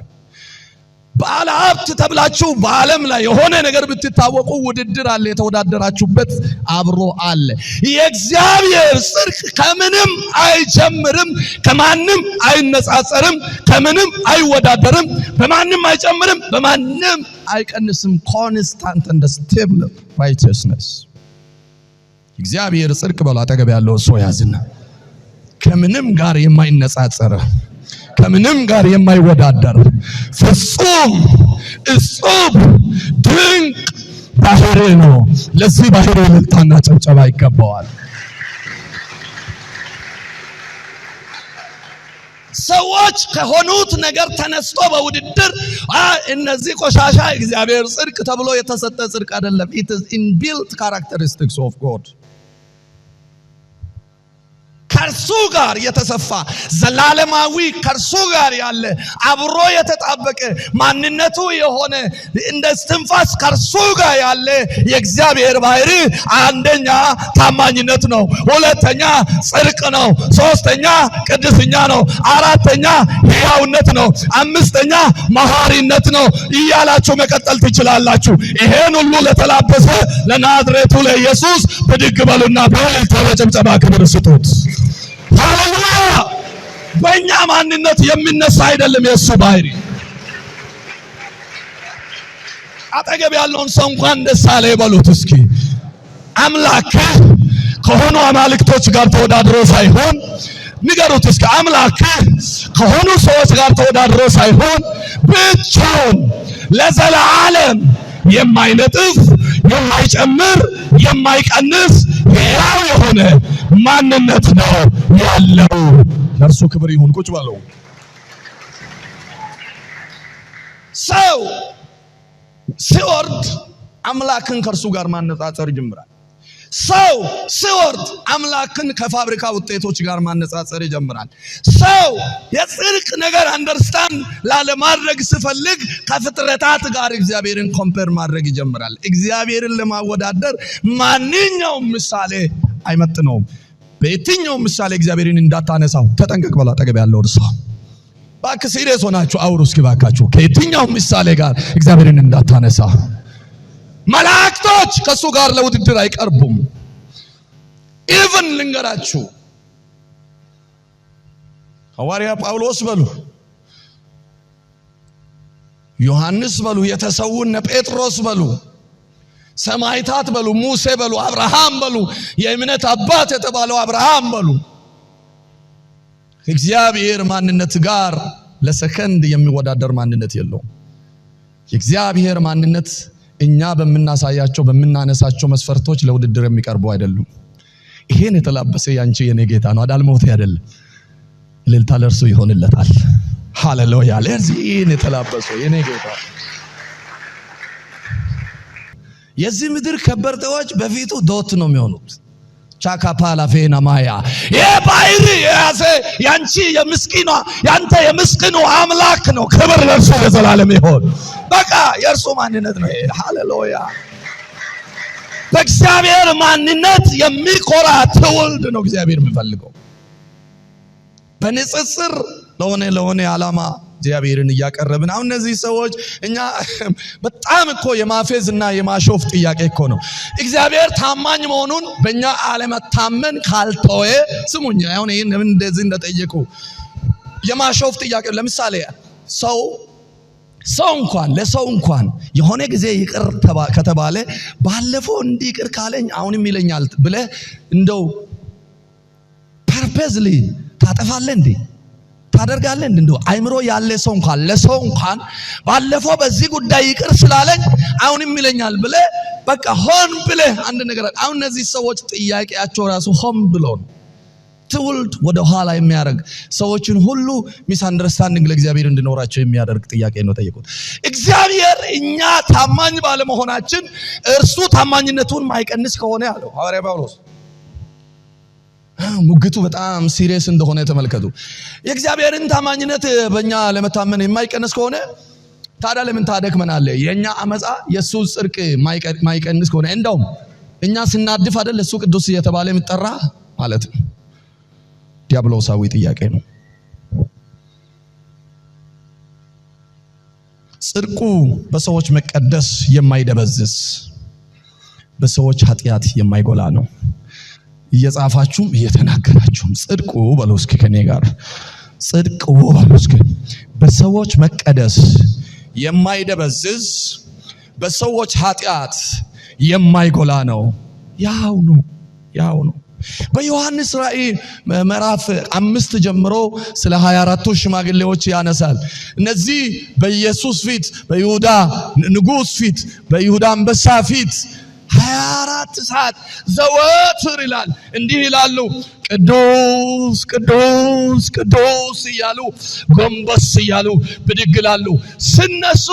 ባለ ሀብት ተብላችሁ በዓለም ላይ የሆነ ነገር ብትታወቁ ውድድር አለ። የተወዳደራችሁበት አብሮ አለ። የእግዚአብሔር ጽድቅ ከምንም አይጀምርም፣ ከማንም አይነጻጸርም፣ ከምንም አይወዳደርም፣ በማንም አይጨምርም፣ በማንም አይቀንስም። ኮንስታንት and stable righteousness። እግዚአብሔር ጽድቅ በሉ አጠገብ ያለው ሰው ያዝና ከምንም ጋር የማይነጻጸር ከምንም ጋር የማይወዳደር ፍጹም እጹብ ድንቅ ባህሪ ነው። ለዚህ ባህሪ ልልታና ጨብጨባ ይገባዋል። ሰዎች ከሆኑት ነገር ተነስቶ በውድድር እነዚህ ቆሻሻ እግዚአብሔር ጽድቅ ተብሎ የተሰጠ ጽድቅ አይደለም። it is inbuilt characteristics of God። ከርሱ ጋር የተሰፋ ዘላለማዊ ከርሱ ጋር ያለ አብሮ የተጣበቀ ማንነቱ የሆነ እንደ እስትንፋስ ከርሱ ጋር ያለ የእግዚአብሔር ባህሪ አንደኛ ታማኝነት ነው፣ ሁለተኛ ጽድቅ ነው፣ ሶስተኛ ቅድስና ነው፣ አራተኛ ሕያውነት ነው፣ አምስተኛ መሐሪነት ነው እያላችሁ መቀጠል ትችላላችሁ። ይሄን ሁሉ ለተላበሰ ለናዝሬቱ ለኢየሱስ ብድግ በሉና በጭብጨባ ክብር ስጡት። ሃሌሉያ! በእኛ ማንነት የሚነሳ አይደለም የእሱ ባህሪ። አጠገብ ያለውን ሰው እንኳን ደስ አለ ይበሉት እስኪ። አምላክ ከሆኑ አማልክቶች ጋር ተወዳድሮ ሳይሆን ንገሩት እስኪ። አምላክ ከሆኑ ሰዎች ጋር ተወዳድሮ ሳይሆን ብቻውን ለዘላለም የማይነጥፍ የማይጨምር የማይቀንስ ሕያው የሆነ ማንነት ነው ያለው። ለእርሱ ክብር ይሁን። ቁጭ በለው። ሰው ሲወርድ አምላክን ከእርሱ ጋር ማነጻጸር ይጀምራል። ሰው ሲወርድ አምላክን ከፋብሪካ ውጤቶች ጋር ማነጻጸር ይጀምራል። ሰው የጽድቅ ነገር አንደርስታንድ ላለማድረግ ሲፈልግ ከፍጥረታት ጋር እግዚአብሔርን ኮምፔር ማድረግ ይጀምራል። እግዚአብሔርን ለማወዳደር ማንኛውም ምሳሌ አይመጥነውም። በየትኛውም ምሳሌ እግዚአብሔርን እንዳታነሳው ተጠንቀቅ። በላ አጠገብ ያለው ሰው እባክህ ሲሪየስ ሆናችሁ አውሩ እስኪ ባካችሁ። ከየትኛውም ምሳሌ ጋር እግዚአብሔርን እንዳታነሳ። መላእክቶች ከሱ ጋር ለውድድር አይቀርቡም። ኢቭን ልንገራችሁ፣ ሐዋርያ ጳውሎስ በሉ፣ ዮሐንስ በሉ፣ የተሰውነ ጴጥሮስ በሉ፣ ሰማዕታት በሉ፣ ሙሴ በሉ፣ አብርሃም በሉ፣ የእምነት አባት የተባለው አብርሃም በሉ፣ እግዚአብሔር ማንነት ጋር ለሰከንድ የሚወዳደር ማንነት የለውም። የእግዚአብሔር ማንነት እኛ በምናሳያቸው በምናነሳቸው መስፈርቶች ለውድድር የሚቀርቡ አይደሉም። ይሄን የተላበሰ ያንቺ የኔ ጌታ ነው። አዳልሞት አይደለም። እልልታ ለእርሱ ይሆንለታል። ሃሌሉያ! ለዚህን የተላበሰው የኔ ጌታ። የዚህ ምድር ከበርቴዎች በፊቱ ዶት ነው የሚሆኑት። ቻካፓላ ፌና ማያ የባህሪ የያዘ ያንቺ የምስኪኗ ያንተ የምስኪኑ አምላክ ነው። ክብር ለእርሱ ለዘላለም ይሁን። በቃ የእርሱ ማንነት ነው። ሃሌሉያ! በእግዚአብሔር ማንነት የሚኮራ ትውልድ ነው እግዚአብሔር የሚፈልገው። በንጽጽር ለሆነ ዓላማ እግዚአብሔርን እያቀረብን አሁን እነዚህ ሰዎች እኛ በጣም እኮ የማፌዝና የማሾፍ ጥያቄ እኮ ነው። እግዚአብሔር ታማኝ መሆኑን በእኛ አለመታመን ካልተወ ስሙኝ፣ አሁን ይሄን እንደዚህ እንደጠየቁ የማሾፍ ጥያቄ። ለምሳሌ ሰው እንኳን የሆነ ጊዜ ይቅር ከተባለ ባለፈው እንዲህ ይቅር ካለኝ አሁንም ይለኛል ብለህ እንደው ፐርፐዝሊ ታጠፋለህ እንዴ? ታደርጋለህ እንዴ? እንደው አይምሮ ያለ ሰው እንኳን ለሰው እንኳን ባለፈው በዚህ ጉዳይ ይቅር ስላለኝ አሁንም ይለኛል ብለህ በቃ ሆን ብለህ አንድ ነገር። አሁን እነዚህ ሰዎች ጥያቄያቸው ራሱ ሆን ብሎ ነው ትውልድ ወደ ኋላ የሚያደርግ ሰዎችን ሁሉ ሚስ አንደርስታንዲንግ ለእግዚአብሔር እንዲኖራቸው የሚያደርግ ጥያቄ ነው ጠየቁት። እግዚአብሔር እኛ ታማኝ ባለመሆናችን እርሱ ታማኝነቱን ማይቀንስ ከሆነ አለው ሐዋርያ ጳውሎስ። ሙግቱ በጣም ሲሪየስ እንደሆነ ተመልከቱ። የእግዚአብሔርን ታማኝነት በእኛ ለመታመን የማይቀንስ ከሆነ ታዲያ ለምን ታደክመናለህ? የእኛ አመፃ የእሱ ጽድቅ ማይቀንስ ከሆነ እንደውም እኛ ስናድፍ አይደል እሱ ቅዱስ እየተባለ የሚጠራ ማለት ነው። ዲያብሎሳዊ ጥያቄ ነው። ጽድቁ በሰዎች መቀደስ የማይደበዝዝ በሰዎች ኃጢአት የማይጎላ ነው። እየጻፋችሁም እየተናገራችሁም ጽድቁ በሉ እስኪ ከኔ ጋር ጽድቁ በሉ እስኪ በሰዎች መቀደስ የማይደበዝዝ በሰዎች ኃጢአት የማይጎላ ነው። ያው ነው። በዮሐንስ ራእይ ምዕራፍ 5 ጀምሮ ስለ 24ቱ ሽማግሌዎች ያነሳል። እነዚህ በኢየሱስ ፊት በይሁዳ ንጉሥ ፊት በይሁዳ አንበሳ ፊት 24 ሰዓት ዘወትር ይላል እንዲህ ይላሉ ቅዱስ ቅዱስ ቅዱስ እያሉ ጎንበስ እያሉ ብድግ ይላሉ። ሲነሱ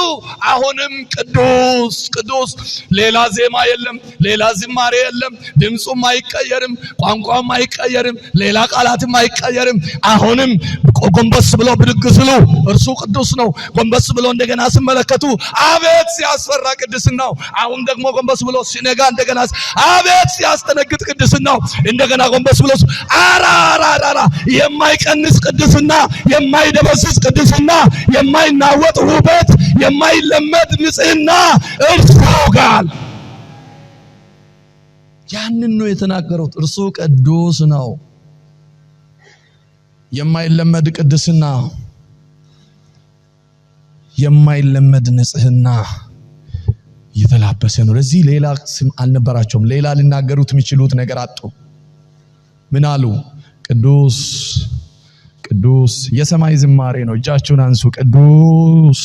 አሁንም ቅዱስ ቅዱስ፣ ሌላ ዜማ የለም፣ ሌላ ዝማሬ የለም፣ ድምጹም አይቀየርም፣ ቋንቋም አይቀየርም፣ ሌላ ቃላትም አይቀየርም። አሁንም ጎንበስ ብሎ ብድግ ሲሉ እርሱ ቅዱስ ነው። ጎንበስ ብሎ እንደገና ሲመለከቱ አቤት ሲያስፈራ ቅድስናው። አሁን ደግሞ ጎንበስ ብሎ ሲነጋ እንደገና አቤት ሲያስደነግጥ ቅድስናው። እንደገና ጎንበስ ብሎ አራራራ የማይቀንስ ቅድስና፣ የማይደበስስ ቅድስና፣ የማይናወጥ ውበት፣ የማይለመድ ንጽህና እርሱ ጋር። ያንን ነው የተናገሩት። እርሱ ቅዱስ ነው። የማይለመድ ቅድስና፣ የማይለመድ ንጽህና የተላበሰ ነው። ለዚህ ሌላ ስም አልነበራቸውም። ሌላ ሊናገሩት የሚችሉት ነገር አጡ። ምን አሉ? ቅዱስ ቅዱስ። የሰማይ ዝማሬ ነው። እጃችሁን አንሱ። ቅዱስ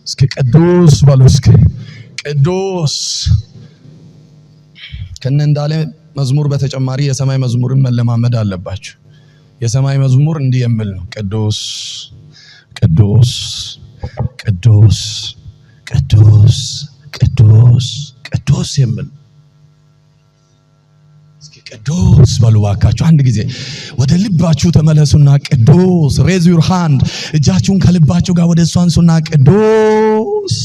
እስኪ ቅዱስ በሉ። እስኪ ቅዱስ። ከነ እንዳለ መዝሙር በተጨማሪ የሰማይ መዝሙርን መለማመድ አለባችሁ። የሰማይ መዝሙር እንዲህ የሚል ነው። ቅዱስ ቅዱስ ቅዱስ ቅዱስ ቅዱስ ቅዱስ የሚል። እስኪ ቅዱስ በሉ ባካችሁ። አንድ ጊዜ ወደ ልባችሁ ተመለሱና ቅዱስ። ሬዝ ዩር ሃንድ። እጃችሁን ከልባችሁ ጋር ወደ እሱ አንሱና ቅዱስ።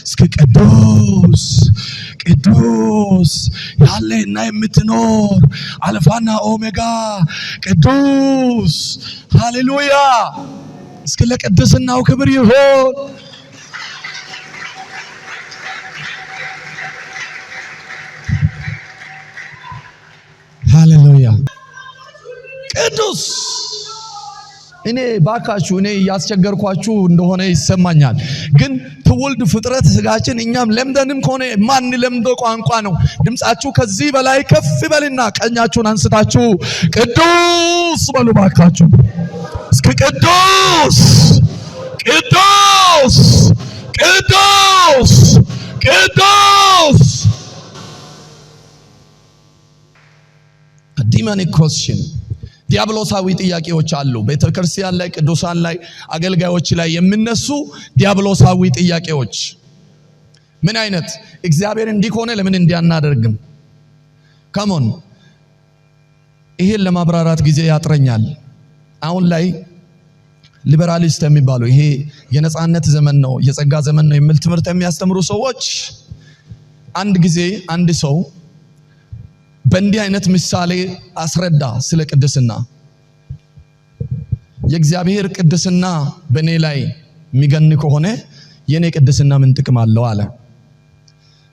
እስኪ ቅዱስ ቅዱስ ያለህና የምትኖር አልፋና ኦሜጋ ቅዱስ። ሃሌሉያ። እስኪ ለቅድስናው ክብር ይሁን። ሃሌሉያ። ቅዱስ። እኔ ባካችሁ እኔ ያስቸገርኳችሁ እንደሆነ ይሰማኛል። ግን ትውልድ ፍጥረት ስጋችን እኛም ለምደንም ከሆነ ማን ለምደው ቋንቋ ነው። ድምጻችሁ ከዚህ በላይ ከፍ ይበልና ቀኛችሁን አንስታችሁ ቅዱስ በሉ ባካችሁ። እስኪ ቅዱስ ቅዱስ ቅዱስ ቅዱስ። ዲማኒክ ኮስችን ዲያብሎሳዊ ጥያቄዎች አሉ። ቤተክርስቲያን ላይ፣ ቅዱሳን ላይ፣ አገልጋዮች ላይ የሚነሱ ዲያብሎሳዊ ጥያቄዎች። ምን አይነት? እግዚአብሔር እንዲህ ከሆነ ለምን እንዲያናደርግም? ካሞን ይሄን ለማብራራት ጊዜ ያጥረኛል። አሁን ላይ ሊበራሊስት የሚባሉ ይሄ የነጻነት ዘመን ነው፣ የጸጋ ዘመን ነው የሚል ትምህርት የሚያስተምሩ ሰዎች አንድ ጊዜ አንድ ሰው በእንዲህ አይነት ምሳሌ አስረዳ ስለ ቅድስና። የእግዚአብሔር ቅድስና በእኔ ላይ የሚገን ከሆነ የኔ ቅድስና ምን ጥቅም አለው አለ።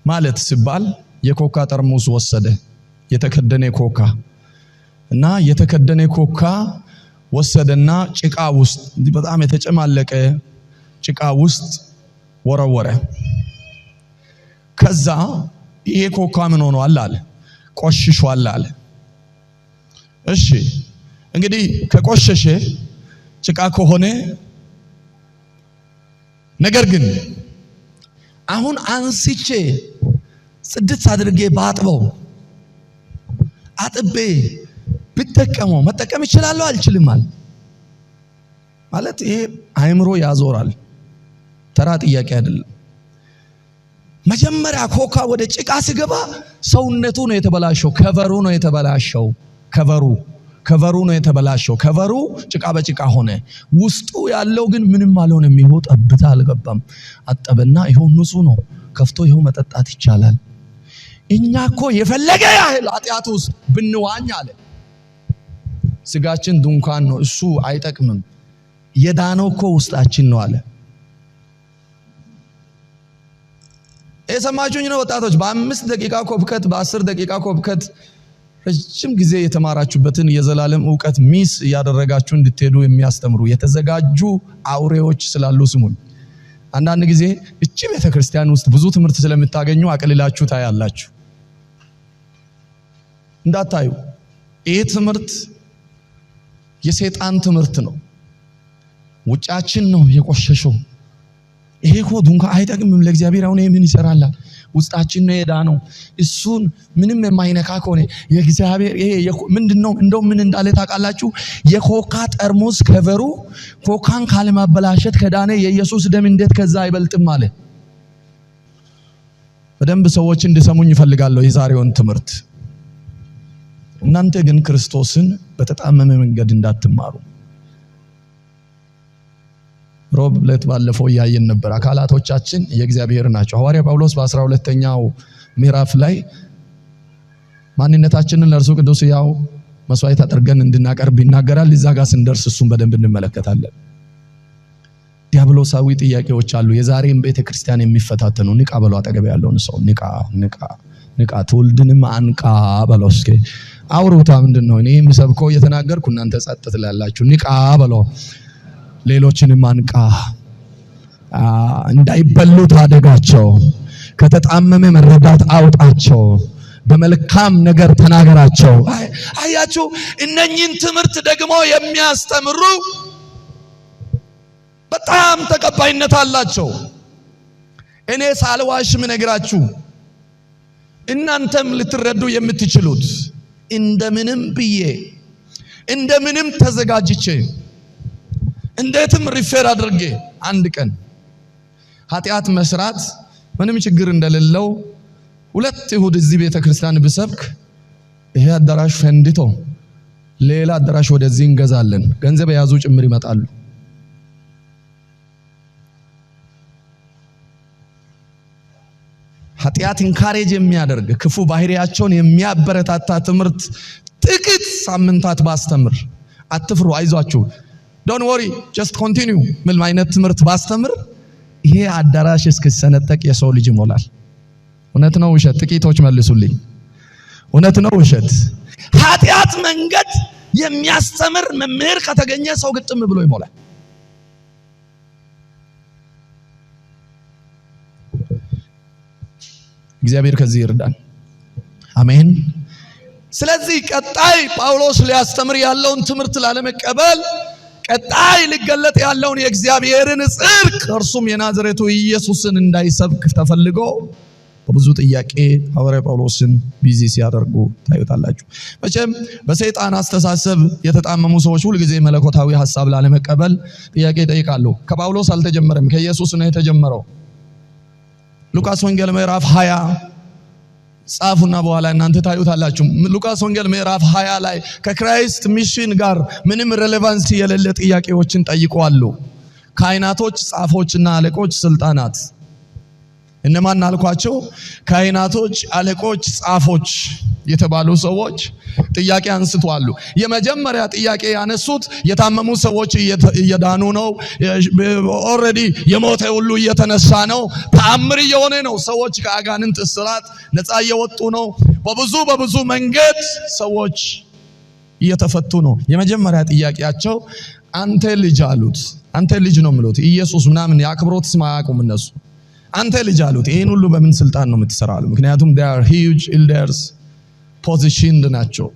ማለት ሲባል የኮካ ጠርሙስ ወሰደ፣ የተከደነ ኮካ እና የተከደነ ኮካ ወሰደና ጭቃ ውስጥ በጣም የተጨማለቀ ጭቃ ውስጥ ወረወረ። ከዛ ይሄ ኮካ ምን ሆኗል አለ? ቆሽሿል አለ። እሺ እንግዲህ ከቆሸሸ ጭቃ ከሆነ ነገር ግን አሁን አንስቼ ጽድት አድርጌ ባጥበው አጥቤ ብጠቀመው መጠቀም ይችላል አልችልም ማለት ይሄ አይምሮ ያዞራል። ተራ ጥያቄ አይደለም። መጀመሪያ ኮካ ወደ ጭቃ ሲገባ ሰውነቱ ነው የተበላሸው፣ ከቨሩ ነው የተበላሸው። ከቨሩ ነው የተበላሸው። ከቨሩ ጭቃ በጭቃ ሆነ። ውስጡ ያለው ግን ምንም አልሆነም። ይኸው ጠብታ አልገባም። አጠበና ይኸው ንጹህ ነው። ከፍቶ ይኸው መጠጣት ይቻላል። እኛ እኮ የፈለገ ያህል ኃጢአት ውስጥ ብንዋኝ አለ ስጋችን ድንኳን ነው፣ እሱ አይጠቅምም። የዳነው እኮ ውስጣችን ነው አለ። የሰማችሁኝ ነው ወጣቶች? በ5 ደቂቃ ኮብከት፣ በ10 ደቂቃ ኮብከት ረጅም ጊዜ የተማራችሁበትን የዘላለም ዕውቀት ሚስ ያደረጋችሁ እንድትሄዱ የሚያስተምሩ የተዘጋጁ አውሬዎች ስላሉ ስሙን። አንዳንድ ጊዜ እቺ ቤተክርስቲያን ውስጥ ብዙ ትምህርት ስለምታገኙ አቅልላችሁ ታያላችሁ። እንዳታዩ። ይሄ ትምህርት የሰይጣን ትምህርት ነው። ውጫችን ነው የቆሸሸው። ይሄ እኮ ድንኳን አይጠቅምም ለእግዚአብሔር። አሁን ምን ይሰራል? ውስጣችን ነው የዳነው። እሱን ምንም የማይነካ ከሆነ የእግዚአብሔር ይሄ ምንድነው? እንደው ምን እንዳለ ታውቃላችሁ? የኮካ ጠርሙስ ከቨሩ ኮካን ካለማበላሸት ከዳነ የኢየሱስ ደም እንዴት ከዛ አይበልጥም አለ። በደንብ ሰዎች እንዲሰሙኝ ይፈልጋለሁ የዛሬውን ትምህርት። እናንተ ግን ክርስቶስን በተጣመመ መንገድ እንዳትማሩ። ሮብ ዕለት ባለፈው ያየን ነበር። አካላቶቻችን የእግዚአብሔር ናቸው። ሐዋርያ ጳውሎስ በ12ኛው ምዕራፍ ላይ ማንነታችንን ለእርሱ ቅዱስ ያው መስዋዕት አድርገን እንድናቀርብ ይናገራል። እዛ ጋር ስንደርስ እሱን በደንብ እንመለከታለን። ዲያብሎሳዊ ጥያቄዎች አሉ የዛሬም ቤተክርስቲያን የሚፈታተኑ። ንቃ በለው አጠገብ ያለውን ሰው ንቃ ትውልድንም አንቃ በለው። እስኪ አውሩታ ምንድነው? እኔ የምሰብከው እየተናገርኩ እናንተ ጸጥ ትላላችሁ። ንቃ በለው። ሌሎችንም አንቃ። እንዳይበሉ ታደጋቸው። ከተጣመመ መረዳት አውጣቸው። በመልካም ነገር ተናገራቸው። አያችሁ፣ እነኚህን ትምህርት ደግሞ የሚያስተምሩ በጣም ተቀባይነት አላቸው። እኔ ሳልዋሽ ምነግራችሁ እናንተም ልትረዱ የምትችሉት እንደምንም ብዬ እንደምንም ተዘጋጅቼ እንዴትም ሪፌር አድርጌ አንድ ቀን ኃጢአት መስራት ምንም ችግር እንደሌለው 2 እሁድ እዚህ ቤተክርስቲያን ብሰብክ ይሄ አዳራሽ ፈንድቶ ሌላ አዳራሽ ወደዚህ እንገዛለን። ገንዘብ የያዙ ጭምር ይመጣሉ። ኃጢአት ኢንካሬጅ የሚያደርግ ክፉ ባህሪያቸውን የሚያበረታታ ትምህርት ጥቂት ሳምንታት ባስተምር አትፍሩ፣ አይዟችሁ፣ ዶንት ወሪ ጀስት ኮንቲኒው ምን አይነት ትምህርት ባስተምር ይሄ አዳራሽ እስኪሰነጠቅ የሰው ልጅ ይሞላል። እውነት ነው ውሸት? ጥቂቶች መልሱልኝ። እውነት ነው ውሸት? ኃጢአት መንገድ የሚያስተምር መምህር ከተገኘ ሰው ግጥም ብሎ ይሞላል። እግዚአብሔር ከዚህ ይርዳን። አሜን። ስለዚህ ቀጣይ ጳውሎስ ሊያስተምር ያለውን ትምህርት ላለመቀበል ቀጣይ ሊገለጥ ያለውን የእግዚአብሔርን ጽድቅ እርሱም የናዝሬቱ ኢየሱስን እንዳይሰብክ ተፈልጎ በብዙ ጥያቄ ሐዋርያ ጳውሎስን ቢዚ ሲያደርጉ ታዩታላችሁ። መቼም በሰይጣን አስተሳሰብ የተጣመሙ ሰዎች ሁሉ ጊዜ መለኮታዊ ሐሳብ ላለመቀበል ጥያቄ ይጠይቃሉ። ከጳውሎስ አልተጀመረም፣ ከኢየሱስ ነው የተጀመረው። ሉቃስ ወንጌል ምዕራፍ 20 ጻፉና በኋላ እናንተ ታዩታላችሁ። ሉቃስ ወንጌል ምዕራፍ 20 ላይ ከክራይስት ሚሽን ጋር ምንም ሬሌቫንስ የሌለ ጥያቄዎችን ጠይቀዋሉ። ካህናቶች፣ ጻፎችና አለቆች፣ ስልጣናት እነማን አልኳቸው? ካህናቶች፣ አለቆች፣ ጻፎች የተባሉ ሰዎች ጥያቄ አንስተዋል። የመጀመሪያ ጥያቄ ያነሱት የታመሙ ሰዎች እየዳኑ ነው፣ ኦሬዲ የሞተ ሁሉ እየተነሳ ነው፣ ተአምር እየሆነ ነው፣ ሰዎች ከአጋንንት እስራት ነፃ እየወጡ ነው፣ በብዙ መንገድ ሰዎች እየተፈቱ ነው። የመጀመሪያ ጥያቄያቸው አንተ ልጅ አሉት። አንተ ልጅ ነው የሚሉት ኢየሱስ ምናምን የአክብሮት ስም አያውቁም እነሱ። አንተ ልጅ አሉት። ይሄን ሁሉ በምን ስልጣን ነው የምትሰራው? ምክንያቱም they are huge elders positioned ናቸው፣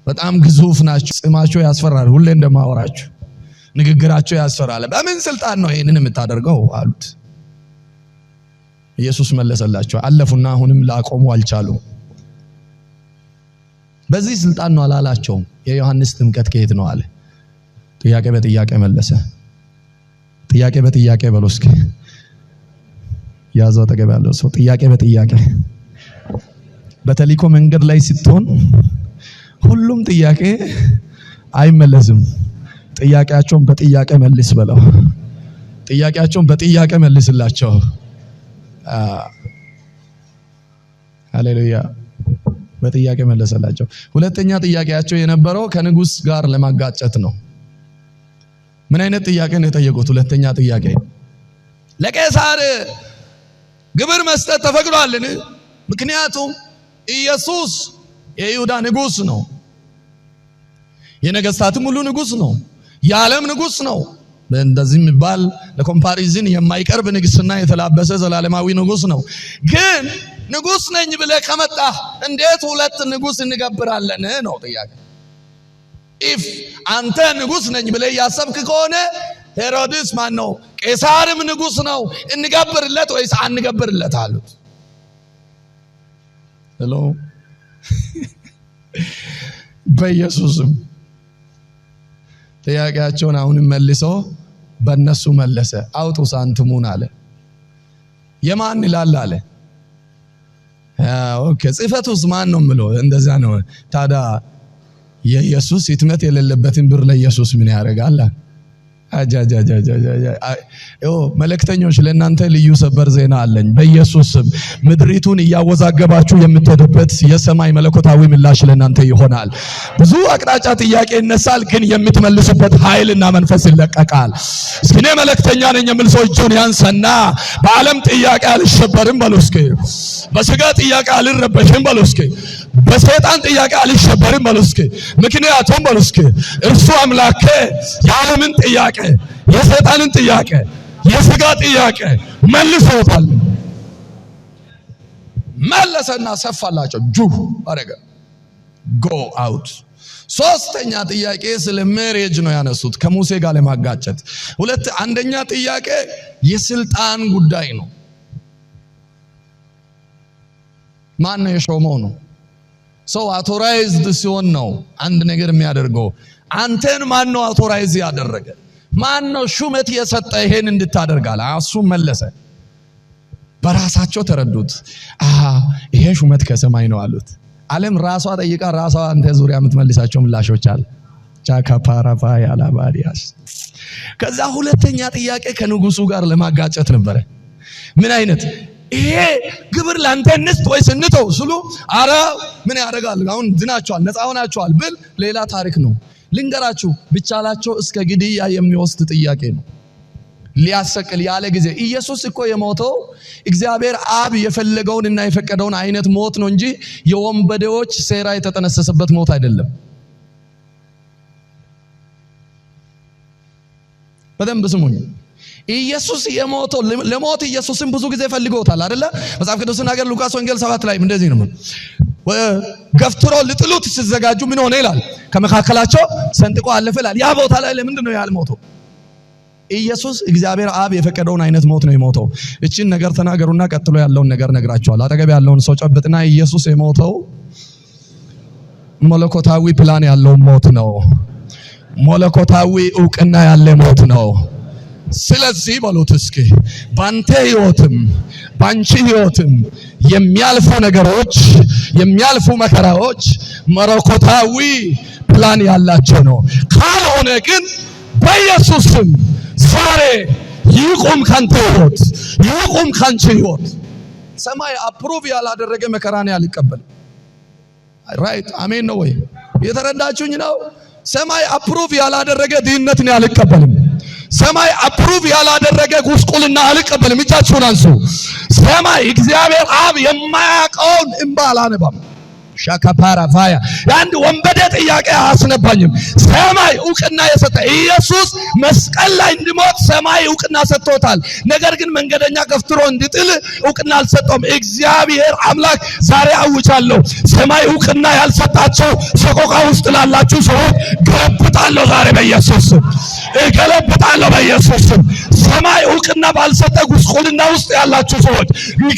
በጣም ግዙፍ ናቸው። ጽማቸው ያስፈራል። ሁሌ እንደማወራችሁ ንግግራቸው ያስፈራል። በምን ስልጣን ነው ይሄንን የምታደርገው አሉት። ኢየሱስ መለሰላቸው። አለፉና አሁንም ላቆሙ አልቻሉም። በዚህ ስልጣን ነው አላላቸውም። የዮሐንስ ጥምቀት ከየት ነው አለ። ጥያቄ በጥያቄ መለሰ። ጥያቄ በጥያቄ በሉ እስኪ ያዘው አጠገብ ያለው ሰው። ጥያቄ በጥያቄ በተልእኮ መንገድ ላይ ስትሆን ሁሉም ጥያቄ አይመለስም። ጥያቄያቸውን በጥያቄ መልስ በለው። ጥያቄያቸውን በጥያቄ መልስላቸው። ሃሌሉያ። በጥያቄ መለሰላቸው። ሁለተኛ ጥያቄያቸው የነበረው ከንጉስ ጋር ለማጋጨት ነው። ምን አይነት ጥያቄ ነው የጠየቁት? ሁለተኛ ጥያቄ ለቄሳር ግብር መስጠት ተፈቅዷልን? ምክንያቱም ኢየሱስ የይሁዳ ንጉስ ነው፣ የነገስታትም ሁሉ ንጉስ ነው፣ የዓለም ንጉስ ነው። እንደዚህ የሚባል ለኮምፓሪዝን የማይቀርብ ንግስና የተላበሰ ዘላለማዊ ንጉስ ነው። ግን ንጉስ ነኝ ብለህ ከመጣህ እንዴት ሁለት ንጉስ እንገብራለን ነው ጥያቄ። if አንተ ንጉስ ነኝ ብለህ ያሰብክ ከሆነ ሄሮድስ ማን ነው? ቄሳርም ንጉስ ነው፣ እንገብርለት ወይስ አንገብርለት አሉት። ሄሎ በኢየሱስም ጥያቄያቸውን አሁንም መልሶ በእነሱ መለሰ። አውጡ ሳንቲሙን አለ። የማን ይላል አለ። ኦኬ ጽፈቱስ ማን ነው ምለው? እንደዛ ነው። ታዲያ የኢየሱስ ህትመት የሌለበትን ብር ለኢየሱስ ምን ያደርጋል? መልእክተኞች ለእናንተ ልዩ ሰበር ዜና አለኝ። በኢየሱስ ስም ምድሪቱን እያወዛገባችሁ የምትሄዱበት የሰማይ መለኮታዊ ምላሽ ለእናንተ ይሆናል። ብዙ አቅጣጫ ጥያቄ ይነሳል፣ ግን የምትመልሱበት ኃይልና መንፈስ ይለቀቃል። እስኪ እኔ መልእክተኛ ነኝ የሚል ሰው እጁን ያንሳና በዓለም ጥያቄ አልሸበርም በሉ እስኪ። በስጋ ጥያቄ አልረበሽም በሉ እስኪ። በሰይጣን ጥያቄ አልሸበርም በሉ እስኪ። ምክንያቱም በሉ እስኪ እርሱ አምላኬ የዓለምን ጥያቄ፣ የሰይጣንን ጥያቄ፣ የስጋ ጥያቄ መልሶታል። መለሰና ሰፋላቸው። ጁ አረገ። ጎ አውት። ሶስተኛ ጥያቄ ስለ ሜሬጅ ነው ያነሱት ከሙሴ ጋር ለማጋጨት። አንደኛ ጥያቄ የስልጣን ጉዳይ ነው። ማን ነው የሾመው ነው። ሰው አውቶራይዝድ ሲሆን ነው አንድ ነገር የሚያደርገው። አንተን ማን ነው አውቶራይዝ ያደረገ? ማን ነው ሹመት የሰጠ ይሄን እንድታደርጋለ? እሱ መለሰ። በራሳቸው ተረዱት። ይሄ ሹመት ከሰማይ ነው አሉት። ዓለም ራሷ ጠይቃ ራሷ አንተ ዙሪያ የምትመልሳቸው ምላሾች አለ። ቻካፓራፋ ያላባዲያስ። ከዛ ሁለተኛ ጥያቄ ከንጉሱ ጋር ለማጋጨት ነበረ። ምን አይነት ይሄ ግብር ላንተ እንስጥ ወይስ እንተው ስሉ፣ አረ ምን ያደርጋል አሁን ድናቸዋል ነፃ ሆናቸዋል ብል ሌላ ታሪክ ነው። ልንገራችሁ ብቻላቸው እስከ ግድያ የሚወስድ ጥያቄ ነው። ሊያሰቅል ያለ ጊዜ ኢየሱስ እኮ የሞተው እግዚአብሔር አብ የፈለገውንና የፈቀደውን አይነት ሞት ነው እንጂ የወንበዴዎች ሴራ የተጠነሰሰበት ሞት አይደለም። በደንብ ስሙኝ። ኢየሱስ የሞተው ለሞት ኢየሱስን ብዙ ጊዜ ፈልገውታል አይደለ? መጽሐፍ ቅዱስን ሀገር ሉቃስ ወንጌል 7 ላይ እንደዚህ ነው። ገፍትሮ ልጥሉት ሲዘጋጁ ምን ሆነ ይላል? ከመካከላቸው ሰንጥቆ አለፈ ይላል። ያ ቦታ ላይ ለምንድን ነው ያልሞተው? ኢየሱስ እግዚአብሔር አብ የፈቀደውን አይነት ሞት ነው የሞተው። እቺን ነገር ተናገሩና ቀጥሎ ያለውን ነገር ነግራቸዋል። አጠገብ ያለውን ሰው ጨብጥና ኢየሱስ የሞተው መለኮታዊ ፕላን ያለው ሞት ነው። መለኮታዊ ዕውቅና ያለ ሞት ነው። ስለዚህ በሉት እስኪ ባንተ ህይወትም ባንቺ ህይወትም የሚያልፉ ነገሮች የሚያልፉ መከራዎች መለኮታዊ ፕላን ያላቸው ነው። ካልሆነ ግን በኢየሱስ ስም ዛሬ ይቁም ካንተ ህይወት፣ ይቁም ካንቺ ህይወት። ሰማይ አፕሩቭ ያላደረገ መከራን ያልቀበል። ራይት አሜን ነው ወይ? የተረዳችሁኝ ነው? ሰማይ አፕሩቭ ያላደረገ ድህነትን ያልቀበልም። ሰማይ አፕሩቭ ያላደረገ ጉስቁልና አልቀበልም። እጃችሁን አንሱ። ሰማይ እግዚአብሔር አብ የማያውቀውን እንባ አላነባም። ሻካፓራ ፋያ አንድ ወንበዴ ጥያቄ አያስነባኝም። ሰማይ ዕውቅና የሰጠ ኢየሱስ መስቀል ላይ እንዲሞት ሰማይ ዕውቅና ሰጥቶታል። ነገር ግን መንገደኛ ገፍትሮ እንዲጥል ዕውቅና አልሰጠውም። እግዚአብሔር አምላክ ዛሬ አውጃለሁ፣ ሰማይ ዕውቅና ያልሰጣቸው ሰቆቃ ውስጥ ላላችሁ ሰዎች ገለብጣለሁ። ዛሬ በኢየሱስ ስም ገለብጣለሁ። በኢየሱስ ስም ሰማይ ዕውቅና ባልሰጠ ጉስቁልና ውስጥ ያላችሁ ሰዎች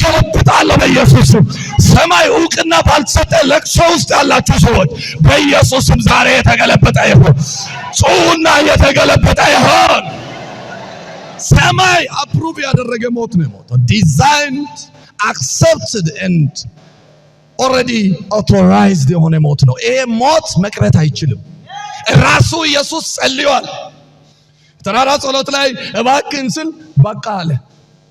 ገለብጣለሁ። በኢየሱስ ስም ሰማይ ዕውቅና ባልሰጠ ለቅሶ ውስጥ ያላችሁ ሰዎች በኢየሱስ ስም ዛሬ የተገለበጠ ይሁን። ጾሙና የተገለበጠ ይሁን። ሰማይ አፕሩቭ ያደረገ ሞት ነው የሞተው። ዲዛይንድ አክሰፕትድ ኤንድ ኦልሬዲ አውቶራይዝድ የሆነ ሞት ነው። ይሄ ሞት መቅረት አይችልም። ራሱ ኢየሱስ ጸልዮአል። ተራራ ጸሎት ላይ እባክህን ስል በቃ አለ።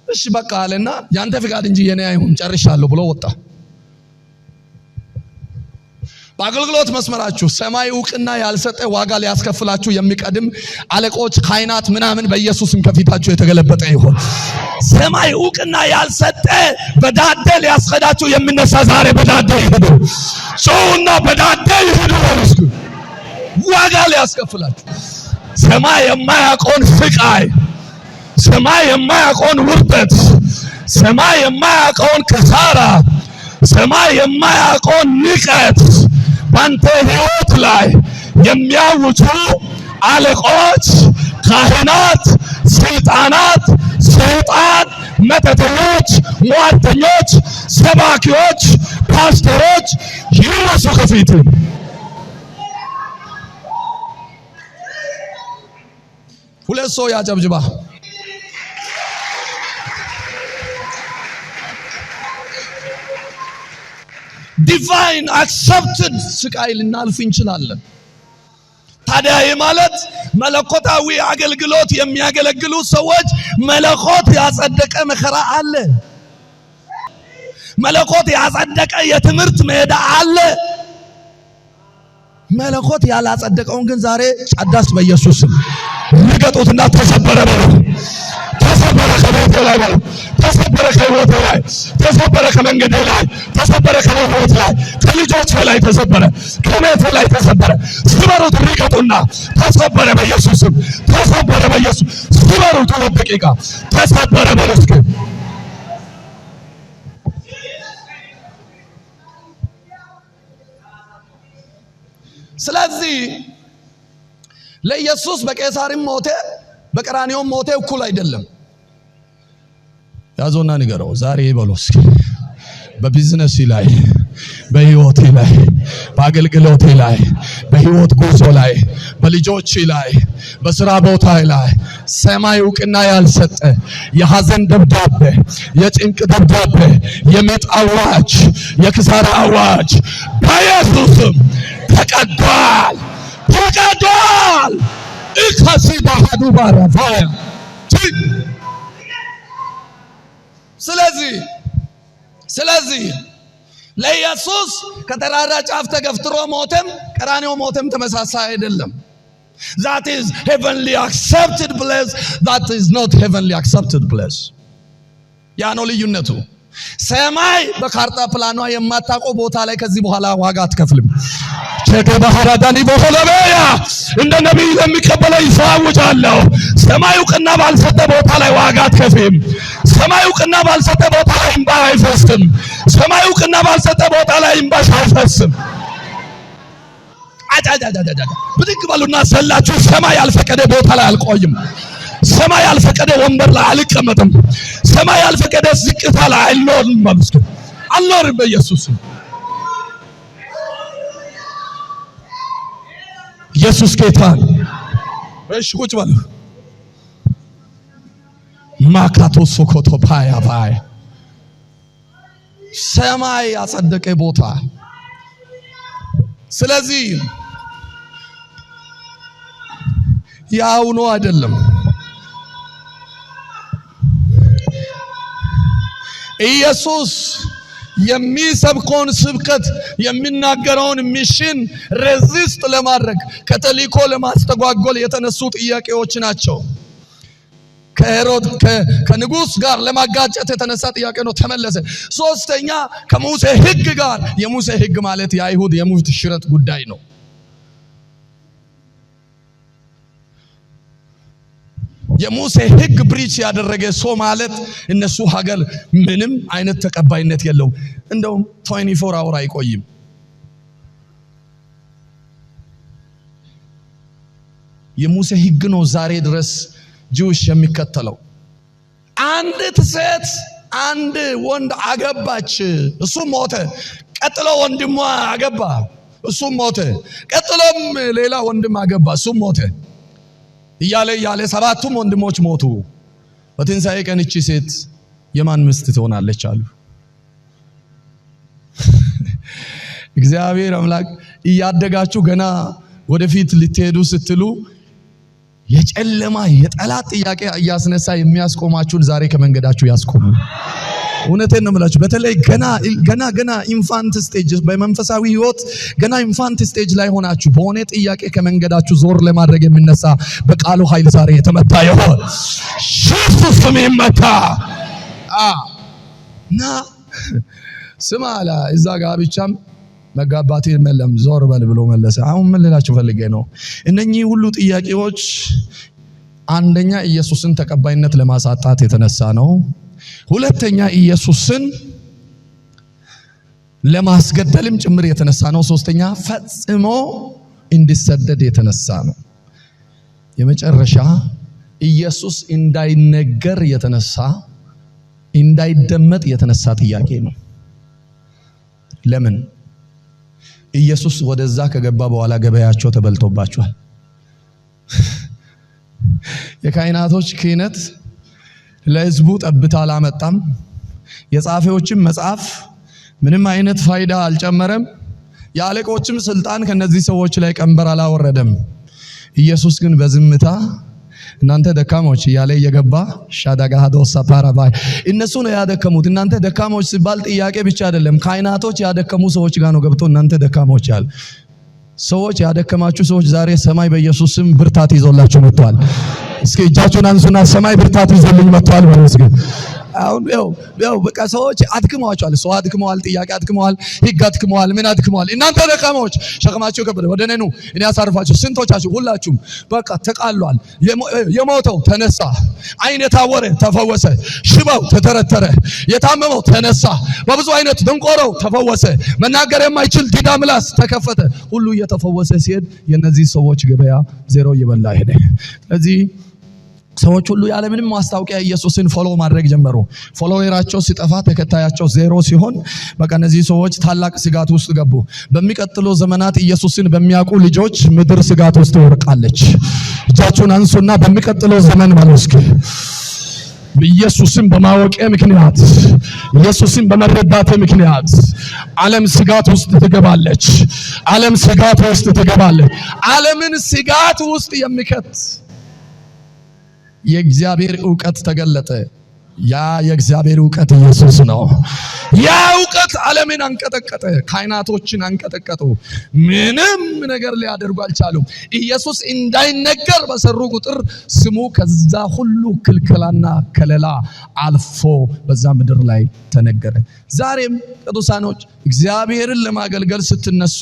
እሺ በቃ አለና ያንተ ፍቃድ እንጂ የኔ አይሁን ጨርሻለሁ ብሎ ወጣ። በአገልግሎት መስመራችሁ ሰማይ ዕውቅና ያልሰጠ ዋጋ ሊያስከፍላችሁ የሚቀድም አለቆች፣ ካህናት ምናምን በኢየሱስም ከፊታችሁ የተገለበጠ ይሁን። ሰማይ ዕውቅና ያልሰጠ በዳዴ ሊያስከዳችሁ የሚነሳ ዛሬ በዳዴ ይሄዱ። ጾሙና በዳዴ ይሄዱ። ዋጋ ሊያስከፍላችሁ ሰማይ የማያውቀውን ስቃይ፣ ሰማይ የማያውቀውን ውርደት፣ ሰማይ የማያውቀውን ክሳራ፣ ሰማይ የማያውቀውን ንቀት ባንተ ህይወት ላይ የሚያውጁ አለቆች፣ ካህናት፣ ስልጣናት፣ ሰይጣን፣ መተተኞች፣ ሟርተኞች፣ ሰባኪዎች ፓስተሮች ይነሱ ከፊት። ሁለት ሰው ያጨብጭባ። ዲቫይን አክሰፕትድ ስቃይ ልናልፍ እንችላለን። ታዲያ ይህ ማለት መለኮታዊ አገልግሎት የሚያገለግሉ ሰዎች መለኮት ያጸደቀ መከራ አለ። መለኮት ያጸደቀ የትምህርት ሜዳ አለ። መለኮት ያላጸደቀውን ግን ዛሬ ጫዳስ በኢየሱስ ስም ንገጡትና ተሰበረ በሉ። ተሰበረ ከቤቴ ላይ በሉ። ተሰበረ ከህይወቴ ላይ፣ ተሰበረ ከመንገዴ ላይ፣ ተሰበረ ከህይወቴ ላይ፣ ከልጆቼ ላይ ተሰበረ፣ ከቤቴ ላይ ተሰበረ። ስበሩት ንገጡና ተሰበረ በኢየሱስ ስም። ተሰበረ በኢየሱስ ስበሩት። ሁለት ደቂቃ ተሰበረ በሉ እስኪ። ስለዚህ ለኢየሱስ በቄሳርም ሞቴ በቀራንዮም ሞቴ እኩል አይደለም። ያዞና ንገረው ዛሬ ይበሉ እስኪ። በቢዝነስ ላይ፣ በህይወቴ ላይ፣ በአገልግሎቴ ላይ፣ በህይወት ጉዞ ላይ፣ በልጆች ላይ፣ በስራ ቦታ ላይ ሰማይ እውቅና ያልሰጠ የሐዘን ደብዳቤ፣ የጭንቅ ደብዳቤ፣ የምጥ አዋጅ፣ የክሳራ አዋጅ በኢየሱስም ተቀዷል፣ ተቀዷል። እከሲ ባህዱ ባራፋያ። ስለዚህ ለኢየሱስ ከተራራ ጫፍ ተገፍትሮ ሞተም ቀራንዮ ሞተም ተመሳሳይ አይደለም። that is heavenly accepted place, that is not heavenly accepted place። ያ ነው ልዩነቱ። ሰማይ በካርታ ፕላኗ የማታውቀው ቦታ ላይ ከዚህ በኋላ ዋጋ አትከፍልም። ቸከባህራዳኒ በሆለበያ እንደ ነብይ ለሚቀበለው ይሳውጃለሁ። ሰማይ እውቅና ባልሰጠ ቦታ ላይ ዋጋ አትከፍልም። ሰማይ እውቅና ባልሰጠ ቦታ ላይ እንባ አይፈስም። ሰማይ እውቅና ባልሰጠ ቦታ ላይ እንባ አይፈስም። አጫጫጫጫጫ ብድግ በሉና ሰላችሁ። ሰማይ ያልፈቀደ ቦታ ላይ አልቆይም። ሰማይ ያልፈቀደ ወንበር ላይ አልቀመጥም። ሰማይ ያልፈቀደ ዝቅታ ላይ አልኖርም። መስገን አልኖርም በኢየሱስ ስም። ኢየሱስ ጌታ። እሺ ቁጭ በሉ። ማካቶ ሶኮቶ ፓያ ፓያ ሰማይ ያጸደቀ ቦታ። ስለዚህ ያው ነው አይደለም። ኢየሱስ የሚሰብከውን ስብከት የሚናገረውን ሚሽን ሬዚስት ለማድረግ ከተልእኮ ለማስተጓጎል የተነሱ ጥያቄዎች ናቸው። ከሄሮድ ከንጉስ ጋር ለማጋጨት የተነሳ ጥያቄ ነው፣ ተመለሰ። ሶስተኛ ከሙሴ ሕግ ጋር፣ የሙሴ ሕግ ማለት የአይሁድ የሙት ሽረት ጉዳይ ነው። የሙሴ ሕግ ብሪች ያደረገ ሰው ማለት እነሱ ሀገር ምንም አይነት ተቀባይነት የለውም። እንደውም 24 አወር አይቆይም። የሙሴ ሕግ ነው ዛሬ ድረስ ጂውሽ የሚከተለው። አንዲት ሴት አንድ ወንድ አገባች፣ እሱ ሞተ። ቀጥሎ ወንድሟ አገባ፣ እሱ ሞተ። ቀጥሎም ሌላ ወንድም አገባ፣ እሱ ሞተ። እያለ ሰባቱም ወንድሞች ሞቱ። በትንሣኤ ቀን እቺ ሴት የማን ሚስት ትሆናለች አሉ። እግዚአብሔር አምላክ እያደጋችሁ ገና ወደፊት ልትሄዱ ስትሉ የጨለማ የጠላት ጥያቄ እያስነሳ የሚያስቆማችሁን ዛሬ ከመንገዳችሁ ያስቆሙ። እውነቴን ነው የምላችሁ። በተለይ ገና ኢንፋንት ስቴጅ በመንፈሳዊ ህይወት ገና ኢንፋንት ስቴጅ ላይ ሆናችሁ በሆነ ጥያቄ ከመንገዳችሁ ዞር ለማድረግ የሚነሳ በቃሉ ኃይል ዛሬ የተመታ ይሁን። ኢየሱስ ስም ይመታ። ና ስማ አለ እዛ ጋር ብቻም መጋባት የለም ዞር በል ብሎ መለሰ። አሁን ምን ልላችሁ ፈልጌ ነው፣ እነኚህ ሁሉ ጥያቄዎች አንደኛ ኢየሱስን ተቀባይነት ለማሳጣት የተነሳ ነው። ሁለተኛ ኢየሱስን ለማስገደልም ጭምር የተነሳ ነው። ሶስተኛ ፈጽሞ እንዲሰደድ የተነሳ ነው። የመጨረሻ ኢየሱስ እንዳይነገር የተነሳ እንዳይደመጥ የተነሳ ጥያቄ ነው። ለምን? ኢየሱስ ወደዛ ከገባ በኋላ ገበያቸው ተበልቶባቸዋል። የካህናቶች ክህነት ለሕዝቡ ጠብታ አላመጣም። የጻፊዎችም መጽሐፍ ምንም አይነት ፋይዳ አልጨመረም። የአለቆችም ስልጣን ከነዚህ ሰዎች ላይ ቀንበር አላወረደም። ኢየሱስ ግን በዝምታ እናንተ ደካሞች እያለ እየገባ ሻዳጋዶ ሳፓራባይ እነሱ ነው ያደከሙት። እናንተ ደካሞች ሲባል ጥያቄ ብቻ አይደለም። ካህናቶች ያደከሙ ሰዎች ጋር ነው ገብቶ እናንተ ደካሞች ያለ ሰዎች ያደከማችሁ ሰዎች ዛሬ ሰማይ በኢየሱስ ስም ብርታት ይዞላችሁ መጥቷል። እስኪ እጃችሁን አንሱና ሰማይ ብርታት ይዞልኝ መጥቷል ማለት ነው። አሁን ያው በቃ ሰዎች አድክመዋቸዋል። ሰው አድክመዋል፣ ጥያቄ አድክመዋል፣ ሕግ አድክመዋል፣ ምን አድክመዋል። እናንተ ደካሞች ሸክማችሁ ከበደ ወደ እኔ ኑ እኔ አሳርፋችሁ። ስንቶቻችሁ? ሁላችሁም በቃ ተቃሏል። የሞተው ተነሳ፣ ዓይን የታወረ ተፈወሰ፣ ሽባው ተተረተረ፣ የታመመው ተነሳ፣ በብዙ አይነት ደንቆሮው ተፈወሰ፣ መናገር የማይችል ዲዳ ምላስ ተከፈተ። ሁሉ እየተፈወሰ ሲሄድ የነዚህ ሰዎች ገበያ ዜሮ እየበላ ሄደ። ስለዚህ ሰዎች ሁሉ ያለ ምንም ማስታወቂያ ኢየሱስን ፎሎ ማድረግ ጀመሩ። ፎሎወራቸው ሲጠፋ ተከታያቸው ዜሮ ሲሆን በቃ እነዚህ ሰዎች ታላቅ ስጋት ውስጥ ገቡ። በሚቀጥለው ዘመናት ኢየሱስን በሚያውቁ ልጆች ምድር ስጋት ውስጥ ትወድቃለች። እጃችሁን አንሱና በሚቀጥለው ዘመን ማለት እስኪ ኢየሱስን በማወቄ ምክንያት ኢየሱስን በመረዳቴ ምክንያት ዓለም ስጋት ውስጥ ትገባለች። ዓለም ስጋት ውስጥ ትገባለች። ዓለምን ስጋት ውስጥ የሚከት የእግዚአብሔር ዕውቀት ተገለጠ። ያ የእግዚአብሔር ዕውቀት ኢየሱስ ነው። ያ ዕውቀት ዓለምን አንቀጠቀጠ፣ ካህናቶችን አንቀጠቀጡ። ምንም ነገር ሊያደርጉ አልቻሉም። ኢየሱስ እንዳይነገር በሰሩ ቁጥር ስሙ ከዛ ሁሉ ክልከላና ከለላ አልፎ በዛ ምድር ላይ ተነገረ። ዛሬም ቅዱሳኖች እግዚአብሔርን ለማገልገል ስትነሱ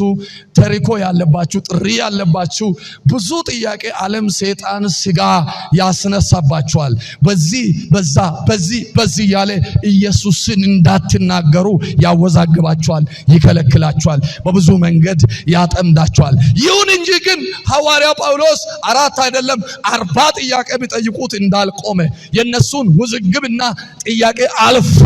ተሪኮ ያለባችሁ፣ ጥሪ ያለባችሁ ብዙ ጥያቄ ዓለም፣ ሰይጣን፣ ስጋ ያስነሳባችኋል። በዚህ ያለ ኢየሱስን እንዳትናገሩ ያወዛግባችኋል፣ ይከለክላችኋል፣ በብዙ መንገድ ያጠምዳችኋል። ይሁን እንጂ ግን ሐዋርያው ጳውሎስ 4 አይደለም 40 ጥያቄ ቢጠይቁት እንዳልቆመ የነሱን ውዝግብና ጥያቄ አልፎ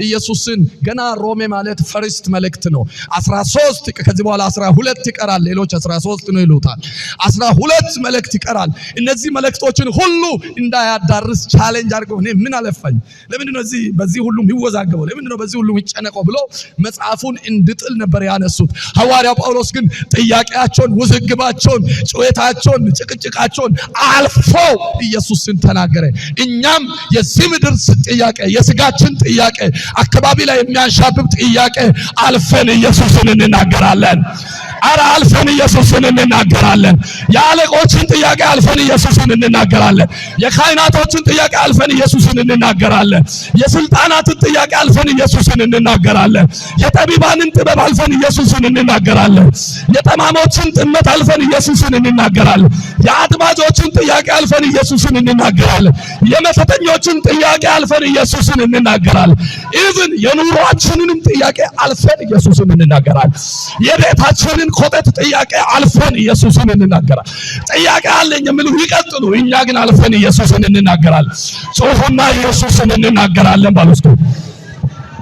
ኢየሱስን ገና ሮሜ ማለት ፈርስት መልእክት ነው። 13 ከዚህ በኋላ 12 ይቀራል። ሌሎች 13 ነው ይሉታል። 12 መልእክት ይቀራል። እነዚህ መልእክቶችን ሁሉ እንዳያዳርስ ቻሌንጅ አድርገው እኔ ምን አለፋኝ፣ ለምንድነው በዚህ ሁሉ የሚወዛገበው፣ ለምንድነው በዚህ ሁሉ የሚጨነቀው ብሎ መጽሐፉን እንድጥል ነበር ያነሱት። ሐዋርያው ጳውሎስ ግን ጥያቄያቸውን፣ ውዝግባቸውን፣ ጩኸታቸውን፣ ጭቅጭቃቸውን አልፎ ኢየሱስን ተናገረ። እኛም የዚህ ምድር ጥያቄ፣ የስጋችን ጥያቄ፣ አካባቢ ላይ የሚያንሻብብ ጥያቄ አልፈን ኢየሱስን እንናገራለን። አረ አልፈን ኢየሱስን እንናገራለን። የአለቆችን ጥያቄ አልፈን ኢየሱስን እንናገራለን። የካህናቶችን ጥያቄ አልፈን ኢየሱስን እንናገራለን። የስልጣናትን ጥያቄ አልፈን ኢየሱስን እንናገራለን። የጠቢባንን ጥበብ አልፈን ኢየሱስን እንናገራለን። የጠማሞችን ጥመት አልፈን ኢየሱስን እንናገራለን። የአጥማጆችን ጥያቄ አልፈን ኢየሱስን እንናገራለን። የመተተኞችን ጥያቄ አልፈን ኢየሱስን እንናገራለን። ኢቭን የኑሯችንንም ጥያቄ አልፈን ኢየሱስን እንናገራለን። የቤታችንን ኮተት ጥያቄ አልፈን ኢየሱስን እንናገራለን። ጥያቄ አለኝ የሚሉ ይቀጥሉ፣ እኛ ግን አልፈን ኢየሱስን እንናገራለን። ጾፉና ኢየሱስን እንናገራለን ባሉ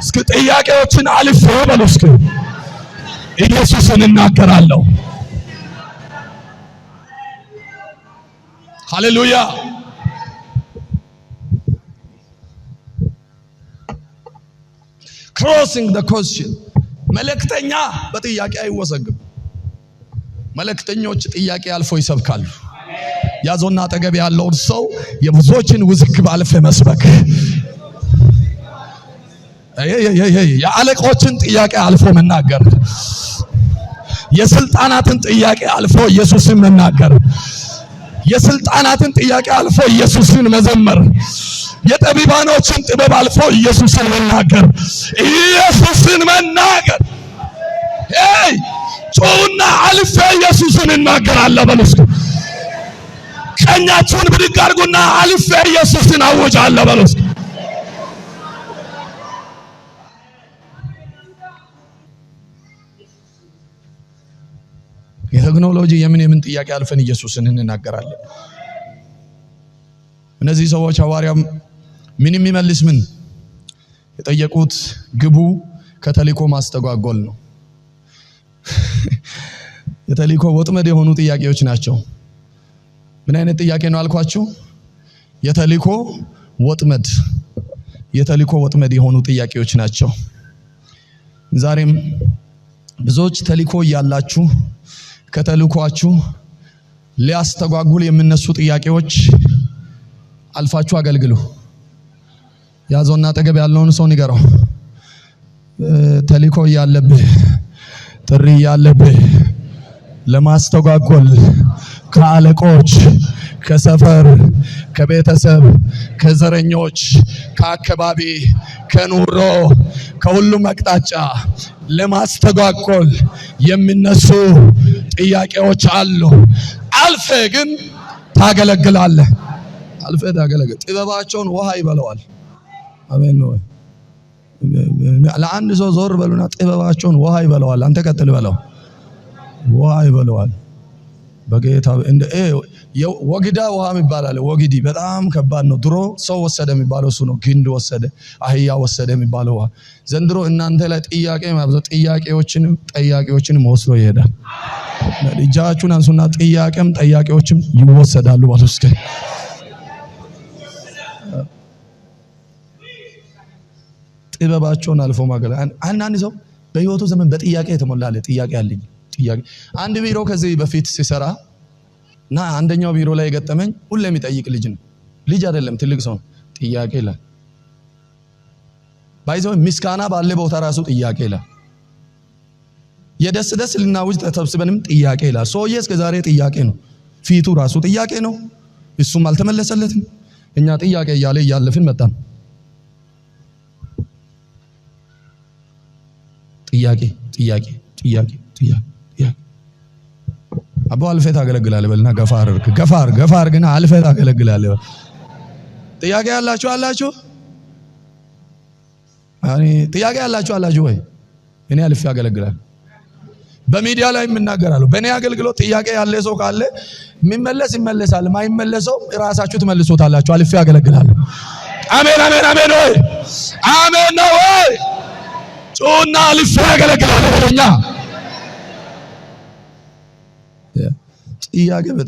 እስኪ ጥያቄዎችን አልፌ በሉ እስኪ ኢየሱስን እናገራለሁ። ሃሌሉያ። crossing the question መልእክተኛ በጥያቄ አይወዘግም። መልእክተኞች ጥያቄ አልፎ ይሰብካሉ። ያዞና አጠገብ ያለውን ሰው የብዙዎችን ውዝግብ አልፈ መስበክ፣ የአለቆችን ጥያቄ አልፎ መናገር፣ የስልጣናትን ጥያቄ አልፎ ኢየሱስን መናገር፣ የስልጣናትን ጥያቄ አልፎ ኢየሱስን መዘመር፣ የጠቢባኖችን ጥበብ አልፎ ኢየሱስን መናገር፣ ኢየሱስን መናገር። ጮውና አልፌ ኢየሱስን እናገራለሁ በሉ እስኪ። ቀኛችሁን ብድግ አድርጉና አልፌ ኢየሱስን አውጃለሁ በሉ እስኪ። የቴክኖሎጂ የምን ጥያቄ አልፈን ኢየሱስን እንናገራለን። እነዚህ ሰዎች ሐዋርያው ምን የሚመልስ ምን የጠየቁት ግቡ ከተልእኮ ማስተጓጎል ነው። የተልእኮ ወጥመድ የሆኑ ጥያቄዎች ናቸው። ምን አይነት ጥያቄ ነው አልኳችሁ? የተልእኮ ወጥመድ የሆኑ ጥያቄዎች ናቸው። ዛሬም ብዙዎች ተልእኮ ያላችሁ ከተልእኮአችሁ ሊያስተጓጉል የሚነሱ ጥያቄዎች አልፋችሁ አገልግሉ። ያዞና አጠገብ ያለውን ሰው ንገረው። ተልእኮ ያለብህ ጥሪ ያለብህ ለማስተጓጎል ከአለቆች፣ ከሰፈር፣ ከቤተሰብ፣ ከዘረኞች፣ ከአካባቢ፣ ከኑሮ፣ ከሁሉም አቅጣጫ ለማስተጓጎል የሚነሱ ጥያቄዎች አሉ። አልፈ ግን ታገለግላለህ። ጥበባቸውን ውሃ ይበለዋል። አሜን ነው። ለአንድ ሰው ዞር በሉና ጥበባቸውን ውሃ ይበለዋል። አንተ ቀጥል በለው። ውሃ ይበለዋል። በጌታ እንደ ወግዳ ውሃ ይባላል። ወግዲ በጣም ከባድ ነው። ድሮ ሰው ወሰደ የሚባለው እሱ ነው። ግንድ ወሰደ፣ አህያ ወሰደ የሚባለው ውሃ። ዘንድሮ እናንተ ላይ ጥያቄ ማብዛት ጠያቂዎችንም ወስዶ ይሄዳል። እጃችሁን አንሱና ጠያቂዎችም ይወሰዳሉ ባሉ እስከ ጥበባቸውን አልፎ ማገለግል። አንዳንድ ሰው በህይወቱ ዘመን በጥያቄ የተሞላለ ጥያቄ አለኝ። አንድ ቢሮ ከዚህ በፊት ሲሰራ እና አንደኛው ቢሮ ላይ የገጠመኝ ሁሌ የሚጠይቅ ልጅ ነው። ልጅ አይደለም ትልቅ ሰው ጥያቄ ይላል። ባይዘው ምስጋና ባለ ቦታ ራሱ ጥያቄ ይላል። የደስ ልናውጅ ተሰብስበንም ጥያቄ ይላል። ሰውዬ እስከ ዛሬ ጥያቄ ነው። ፊቱ ራሱ ጥያቄ ነው። እሱም አልተመለሰለትም። እኛ ጥያቄ እያለፍን መጣን። ጥያቄ አቦ አልፈህ ታገለግላለህ በልና ገፋ አድርግና አልፈህ ታገለግላለህ። ጥያቄ ያላችሁ አላችሁ? ጥያቄ ያላችሁ ወይ? እኔ አልፌ አገለግላለሁ። በሚዲያ ላይ የምናገራለሁ። በእኔ አገልግሎት ጥያቄ ያለ ሰው ካለ ይመለሳል። ማይመለሰው ራሳችሁ ትመልሶታላችሁ። አልፌ አገለግላለሁ። አሜን ወይ? አሜን ነው ወይ? ጩና አልፌ አገለግላለሁ በለኛ።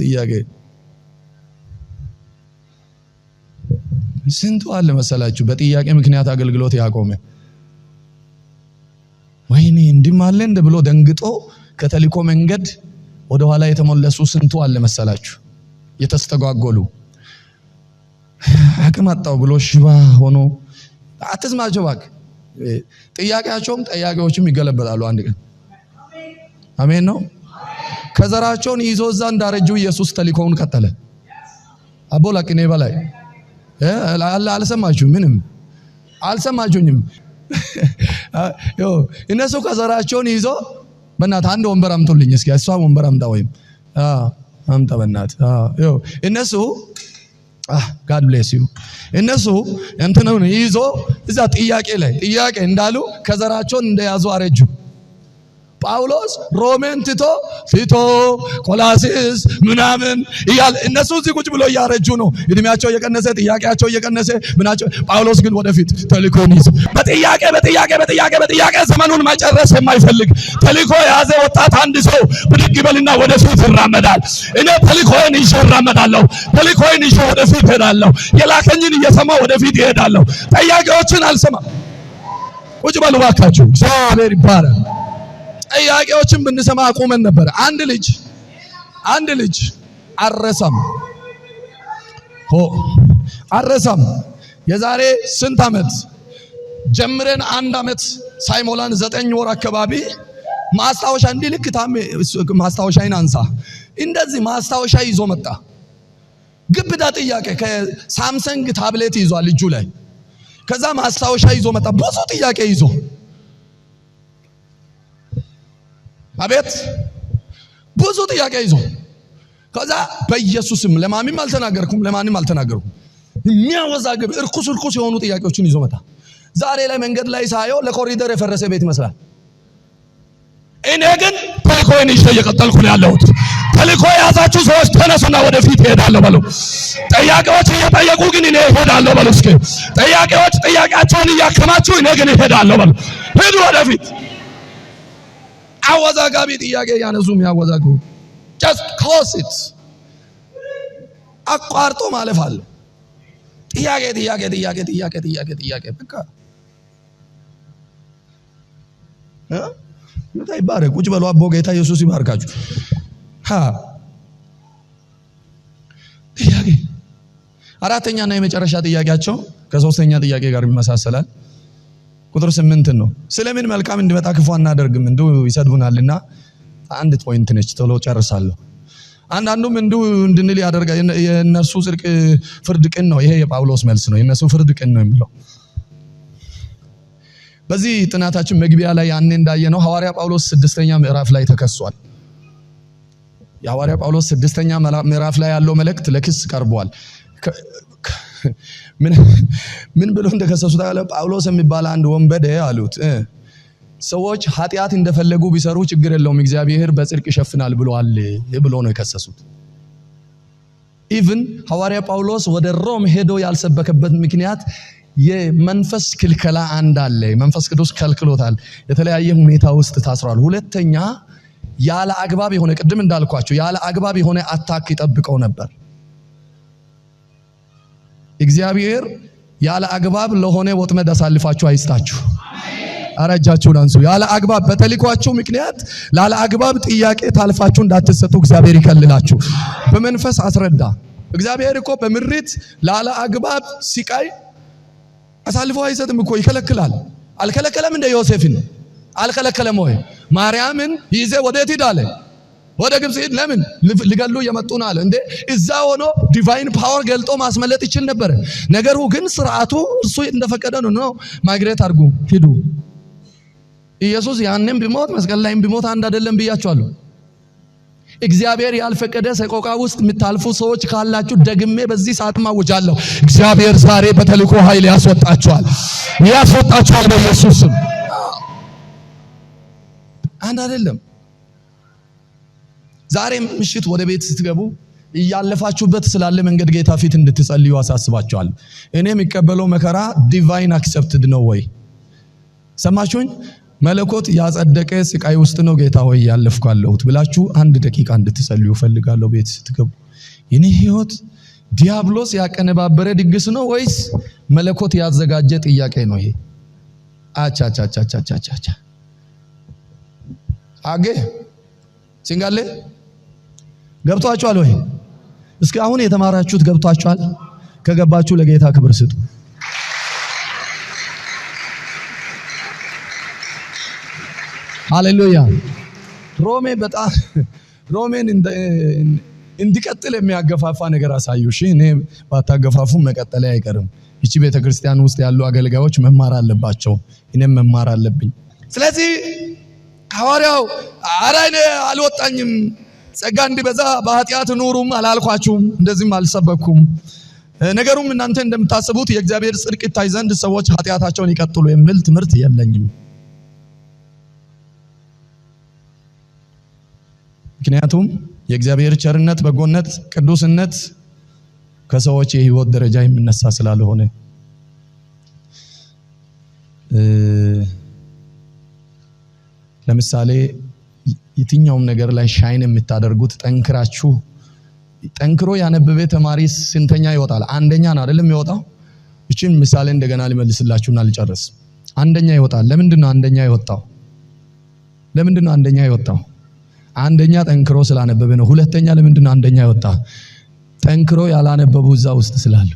ጥያቄ ስንቱ አለ መሰላችሁ በጥያቄ ምክንያት አገልግሎት ያቆመ። ወይኔ እንድማለ እንደ ብሎ ደንግጦ ከተልእኮ መንገድ ወደ ኋላ የተመለሱ ስንቱ አለ መሰላችሁ። የተስተጓጎሉ አቅም አጣው ብሎ ሽባ ሆኖ አትዝማቸው ባክ። ጥያቄያቸውም ጠያቂዎችም ይገለበጣሉ አንድ ቀን። አሜን ነው። ከዘራቸውን ይዞ እዛ እንዳረጁ ኢየሱስ ተልእኮውን ቀጠለ። አቦ ለቅኔ በላይ ምንም አልሰማችሁኝም? እነሱ ከዘራቸውን ይዞ በእናትህ አንድ ወንበር አምጡልኝ እስኪ፣ እሷ ወንበር አምጣ ወይም አምጣ በእናትህ። እነሱ God bless you። እነሱ እንትኑን ይዞ እዛ ጥያቄ እንዳሉ ከዘራቸውን እንደያዙ አረጁ። ጳውሎስ ሮሜን ፊቶ ቆላሲስ ምናምን እያለ እነሱ እዚህ ቁጭ ብሎ እያረጁ ነው። እድሜያቸው እየቀነሰ ጥያቄያቸው እየቀነሰ ምናቸው። ጳውሎስ ግን ወደፊት ተልእኮን ይዞ በጥያቄ ዘመኑን መጨረስ የማይፈልግ ተልእኮ የያዘ ወጣት አንድ ሰው ብድግ ይበልና ወደፊት ይራመዳል። እኔ ተልእኮን ይዤ እራመዳለሁ። ተልእኮን ይዤ ወደፊት እሄዳለሁ። የላከኝን እየሰማ ወደፊት እሄዳለሁ። ጠያቂዎችን አልሰማም። ቁጭ በሉ ባካችሁ። እግዚአብሔር ይባረክ። ጥያቄዎችን ብንሰማ አቁመን ነበር። አንድ ልጅ አረሳም የዛሬ ስንት ዓመት ጀምረን 1 ዓመት ሳይሞላን 9 ወር አካባቢ ማስታወሻ እንዲልክ ማስታወሻዬን አንሳ እንደዚህ ማስታወሻ ይዞ መጣ። ግብዳ ጥያቄ ከሳምሰንግ ታብሌት ይዟል እጁ ላይ። ከዛ ማስታወሻ ይዞ መጣ። ብዙ ጥያቄ ይዞ አቤት ብዙ ጥያቄ ይዞ ከዛ በኢየሱስም ለማንም አልተናገርኩም የሚያወዛግብ እርኩስ የሆኑ ጥያቄዎችን ይዞ መጣ። ዛሬ ላይ መንገድ ላይ ሳየው ለኮሪደር የፈረሰ ቤት ይመስላል። እኔ ግን ተልእኮዬን ይዤ እየቀጠልኩ ነው ያለሁት። ተልእኮ የያዛችሁ ሰዎች ተነሱና ወደፊት እሄዳለሁ በሉ። ጥያቄዎች እየጠየቁ ግን እኔ እሄዳለሁ በሉ። እስኪ ጥያቄዎች ጥያቄያቸውን እያከማችሁ እኔ ግን እሄዳለሁ በሉ። ሂዱ ወደፊት። አወዛጋቢ ጥያቄ ያነሱም ያወዛጉ just close it አቋርጦ ማለፍ አለ። ጥያቄ በቃ ጌታ ይባረክ። ቁጭ በሉ አቦ ጌታ ኢየሱስ ይባርካችሁ። ጥያቄ አራተኛና የመጨረሻ ጥያቄያቸው ከሶስተኛ ጥያቄ ጋር ይመሳሰላል። ቁጥር 8 ነው። ስለምን መልካም እንዲመጣ ክፉ አናደርግም? እንዱ ይሰድቡናልና አንድ ፖይንት ነች፣ ቶሎ ጨርሳለሁ። አንዳንዱም እንዱ እንድንል ያደርጋል። የነሱ ጽድቅ ፍርድ ቅን ነው። ይሄ የጳውሎስ መልስ ነው። የነሱ ፍርድ ቅን ነው የሚለው በዚህ ጥናታችን መግቢያ ላይ ያኔ እንዳየነው ሐዋርያ ጳውሎስ 6ኛ ምዕራፍ ላይ ተከሷል። የሐዋርያ ጳውሎስ 6ኛ ምዕራፍ ላይ ያለው መልእክት ለክስ ቀርቧል። ምን ብሎ እንደከሰሱት ያለ ጳውሎስ የሚባል አንድ ወንበዴ አሉት ሰዎች ኃጢአት እንደፈለጉ ቢሰሩ ችግር የለውም እግዚአብሔር በጽድቅ ይሸፍናል ብሏል ብሎ ነው የከሰሱት። ኢቭን ሐዋርያ ጳውሎስ ወደ ሮም ሄዶ ያልሰበከበት ምክንያት የመንፈስ ክልከላ አንዳለ መንፈስ ቅዱስ ከልክሎታል። የተለያየ ሁኔታ ውስጥ ታስሯል። ሁለተኛ ያለ አግባብ የሆነ ቅድም እንዳልኳችሁ ያለ አግባብ የሆነ አታክ ይጠብቀው ነበር። እግዚአብሔር ያለ አግባብ ለሆነ ወጥመድ አሳልፋችሁ አይስጣችሁ። አረጃችሁ ዳንሱ ያለ አግባብ በተልኳችሁ ምክንያት ያለ አግባብ ጥያቄ ታልፋችሁ እንዳትሰጡ እግዚአብሔር ይከልላችሁ። በመንፈስ አስረዳ። እግዚአብሔር እኮ በምሪት ያለ አግባብ ሲቃይ አሳልፎ አይሰጥም እኮ ይከለክላል። አልከለከለም እንደ ዮሴፍን አልከለከለም ወይ? ማርያምን ይዘ ወዴት ሄዳለ? ወደ ግብጽ ሄድ። ለምን ሊገሉ የመጡን አለ እንዴ? እዛ ሆኖ ዲቫይን ፓወር ገልጦ ማስመለጥ ይችል ነበር። ነገሩ ግን ስርዓቱ እሱ እንደፈቀደ ነው። ማይግሬት አድርጉ ሂዱ። ኢየሱስ ያንንም ቢሞት መስቀል ላይም ቢሞት አንድ አይደለም ብያችኋለሁ። እግዚአብሔር ያልፈቀደ ሰቆቃ ውስጥ የምታልፉ ሰዎች ካላችሁ ደግሜ በዚህ ሰዓት ማውጃለሁ። እግዚአብሔር ዛሬ በተልእኮ ኃይል ያስወጣችኋል በኢየሱስ ስም። አንድ አይደለም። ዛሬ ምሽት ወደ ቤት ስትገቡ እያለፋችሁበት ስላለ መንገድ ጌታ ፊት እንድትጸልዩ አሳስባችኋለሁ። እኔ የሚቀበለው መከራ ዲቫይን አክሰፕትድ ነው ወይ? ሰማችሁኝ? መለኮት ያጸደቀ ስቃይ ውስጥ ነው ጌታ ሆይ ያለፍኳለሁት ብላችሁ አንድ ደቂቃ እንድትጸልዩ ፈልጋለሁ። ቤት ስትገቡ የኔ ህይወት ዲያብሎስ ያቀነባበረ ድግስ ነው ወይስ መለኮት ያዘጋጀ ጥያቄ ነው? ይሄ አቻቻቻቻቻቻ አገ ሲንጋለ ገብቷችኋል ወይ? እስኪ አሁን የተማራችሁት ገብቷችኋል? ከገባችሁ ለጌታ ክብር ስጡ። ሃሌሉያ። ሮሜን እንዲቀጥል የሚያገፋፋ ነገር አሳዩ። እሺ እኔ ባታገፋፉ መቀጠል አይቀርም። እቺ ቤተክርስቲያን ውስጥ ያሉ አገልጋዮች መማር አለባቸው። እኔም መማር አለብኝ። ስለዚህ ሐዋርያው አራይኔ አልወጣኝም ጸጋ እንዲበዛ በኃጢአት ኑሩም አላልኳችሁም፣ እንደዚህም አልሰበኩም። ነገሩም እናንተ እንደምታስቡት የእግዚአብሔር ጽድቅ ይታይ ዘንድ ሰዎች ኃጢአታቸውን ይቀጥሉ የሚል ትምህርት የለኝም። ምክንያቱም የእግዚአብሔር ቸርነት፣ በጎነት፣ ቅዱስነት ከሰዎች የህይወት ደረጃ የሚነሳ ስላልሆነ ለምሳሌ የትኛውም ነገር ላይ ሻይን የምታደርጉት ጠንክሮ ያነበበ ተማሪ ስንተኛ ይወጣል? አንደኛ ነው አይደለም የሚወጣው? እቺን ምሳሌ እንደገና ልመልስላችሁና ልጨርስ። አንደኛ ይወጣል። ለምንድን ነው አንደኛ የወጣው? አንደኛ ጠንክሮ ስላነበበ ነው። ሁለተኛ ለምንድን ነው አንደኛ የወጣ? ጠንክሮ ያላነበቡ እዛ ውስጥ ስላሉ።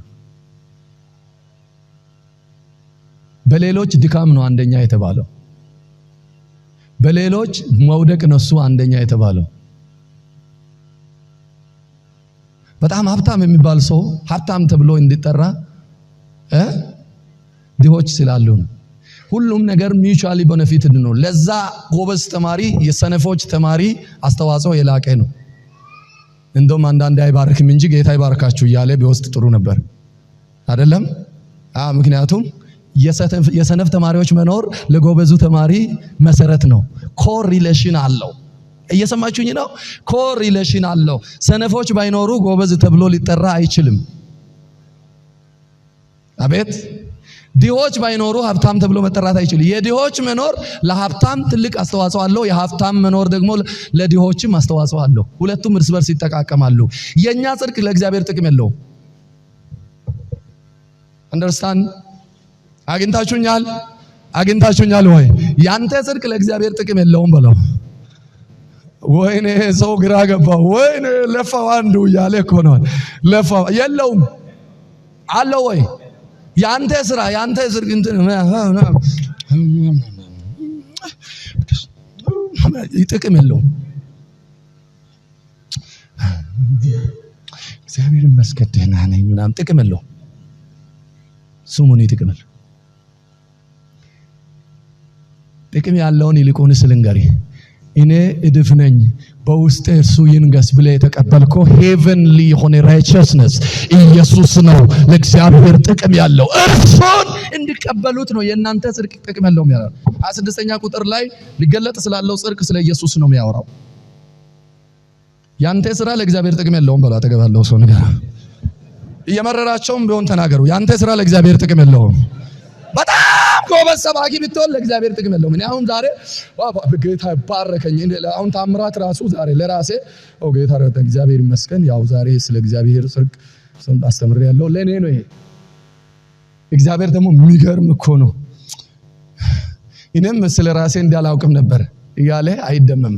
በሌሎች ድካም ነው አንደኛ የተባለው። በሌሎች መውደቅ ነው እሱ አንደኛ የተባለው። በጣም ሀብታም የሚባል ሰው ሀብታም ተብሎ እንዲጠራ ድሆች ስላሉ ነው። ሁሉም ነገር ሚውቹዋሊ ቤኔፊትድ ነው። ለዛ ጎበዝ ተማሪ የሰነፎች ተማሪ አስተዋጽኦ የላቀ ነው። እንደውም አንዳንዴ አይባርክም እንጂ ጌታ ይባርካችሁ እያለ ቢወስድ ጥሩ ነበር አይደለም? ምክንያቱም የሰነፍ ተማሪዎች መኖር ለጎበዙ ተማሪ መሰረት ነው። ኮሪሌሽን አለው። እየሰማችሁኝ ነው? ኮሪሌሽን አለው። ሰነፎች ባይኖሩ ጎበዝ ተብሎ ሊጠራ አይችልም። አቤት። ድሆች ባይኖሩ ሀብታም ተብሎ መጠራት አይችልም። የድሆች መኖር ለሀብታም ትልቅ አስተዋጽኦ አለው። የሀብታም መኖር ደግሞ ለድሆችም አስተዋጽኦ አለው። ሁለቱም እርስ በርስ ይጠቃቀማሉ። የኛ ጽድቅ ለእግዚአብሔር ጥቅም የለውም። አንደርስታንድ? አግኝታችሁኛል ወይ? ያንተ ጽድቅ ለእግዚአብሔር ጥቅም የለውም በለው። ወይኔ ሰው ግራ ገባው። ወይኔ ለፋው አንዱ እያለ እኮ ነው። ለፋው የለውም አለው ወይ? ያንተ ስራ ያንተ ጽድቅ እንትን ጥቅም የለውም። እግዚአብሔር ይመስገን ደህና ነኝ ምናምን ጥቅም የለውም። ስሙን ጥቅም የለውም። ጥቅም ያለውን ይልቁንስ ልንገርህ፣ እኔ እድፍ ነኝ በውስጤ እርሱ ይንገስ ብለህ የተቀበልከው ሄቨንሊ የሆነ ራይቸስነስ ኢየሱስ ነው ለእግዚአብሔር ጥቅም ያለው። እርሱን እንዲቀበሉት ነው። የእናንተ ጽድቅ ጥቅም የለውም ያለው 26ኛ ቁጥር ላይ ሊገለጥ ስላለው ጽድቅ ስለ ኢየሱስ ነው የሚያወራው። ያንተ ስራ ለእግዚአብሔር ጥቅም የለውም በለው። አጠገባለው ሰው ነገር እየመረራቸውም ቢሆን ተናገሩ። ያንተ ስራ ለእግዚአብሔር ጥቅም የለውም። በጣም ጎበዝ ሰባኪ ብትሆን ለእግዚአብሔር ጥቅም የለውም። እኔ አሁን ዛሬ ጌታ ባረከኝ። አሁን ታምራት ራሱ ዛሬ ለራሴ ጌታ ረዳኝ እግዚአብሔር ይመስገን። ያው ዛሬ ስለ እግዚአብሔር ጽድቅ አስተምሬያለሁ። ለኔ ነው ይሄ። እግዚአብሔር ደግሞ የሚገርም እኮ ነው። እኔም ስለ ራሴ እንዳላውቅም ነበር እያለ አይደመም።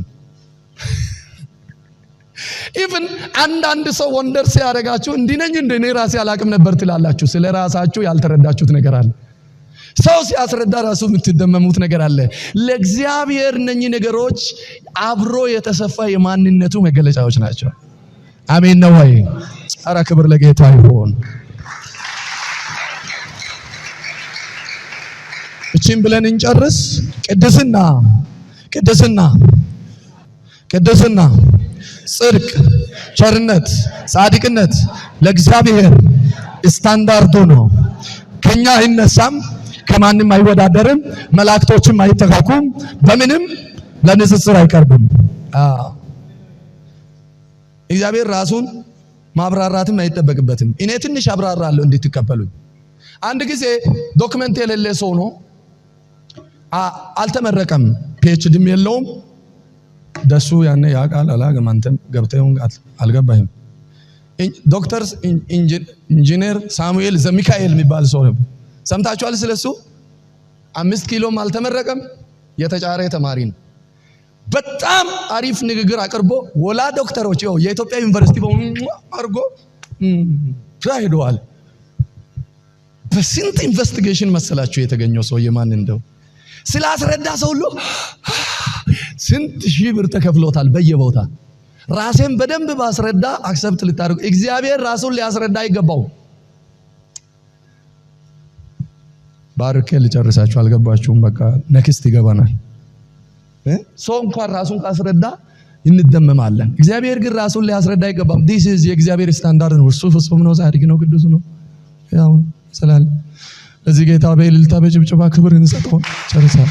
ኢቭን አንዳንድ ሰው ወንደር ሲያደርጋችሁ እንዲነኝ እንደኔ ራሴ አላውቅም ነበር ትላላችሁ። ስለ ራሳችሁ ያልተረዳችሁት ነገር አለ። ሰው ሲያስረዳ ራሱ የምትደመሙት ነገር አለ። ለእግዚአብሔር እነኚህ ነገሮች አብሮ የተሰፋ የማንነቱ መገለጫዎች ናቸው። አሜን ነው ወይ? ኧረ ክብር ለጌታ ይሁን። እቺን ብለን እንጨርስ። ቅድስና፣ ጽድቅ፣ ቸርነት፣ ጻድቅነት ለእግዚአብሔር ስታንዳርዱ ነው። ከኛ አይነሳም፣ ከማንም አይወዳደርም፣ መላእክቶችም አይተካኩም፣ በምንም ለንጽጽር አይቀርብም። እግዚአብሔር ራሱን ማብራራትም አይጠበቅበትም። እኔ ትንሽ አብራራለሁ እንድትቀበሉኝ። አንድ ጊዜ ዶክመንት የሌለ ሰው ነው፣ አልተመረቀም፣ ፒኤችዲም የለውም። ደሱ ያኔ ያቃል አላገም አንተም ገብተውን አልገባህም። ዶክተር ኢንጂነር ሳሙኤል ዘሚካኤል የሚባል ሰው ነበር። ሰምታችኋል ስለሱ? 5 ኪሎም አልተመረቀም፣ የተጫረ ተማሪ ነው። በጣም አሪፍ ንግግር አቅርቦ ወላ ዶክተሮች የኢትዮጵያ ዩኒቨርሲቲ አርጎ ሄደዋል። በስንት ኢንቨስቲጌሽን መሰላችሁ የተገኘው ሰው የማን እንደው ስላስረዳ ሰው ሁሉ ስንት ሺህ ብር ተከፍሎታል በየቦታ። ራሴን በደንብ ባስረዳ አክሰፕት ልታደርጉ። እግዚአብሔር ራሱን ሊያስረዳ አይገባው። ባርኬ ልጨርሳችሁ። አልገባችሁም? በቃ ነክስት ይገባናል። ሰው እንኳን ራሱን ካስረዳ እንደመማለን። እግዚአብሔር ግን ራሱን ሊያስረዳ አይገባም። this is የእግዚአብሔር ስታንዳርድ ነው። እርሱ ፍጹም ነው፣ ጻድቅ ነው፣ ቅዱስ ነው። ያው ሰላም ለዚህ ጌታ በእልልታ በጭብጨባ ክብር እንሰጠው። ጨርሳለሁ።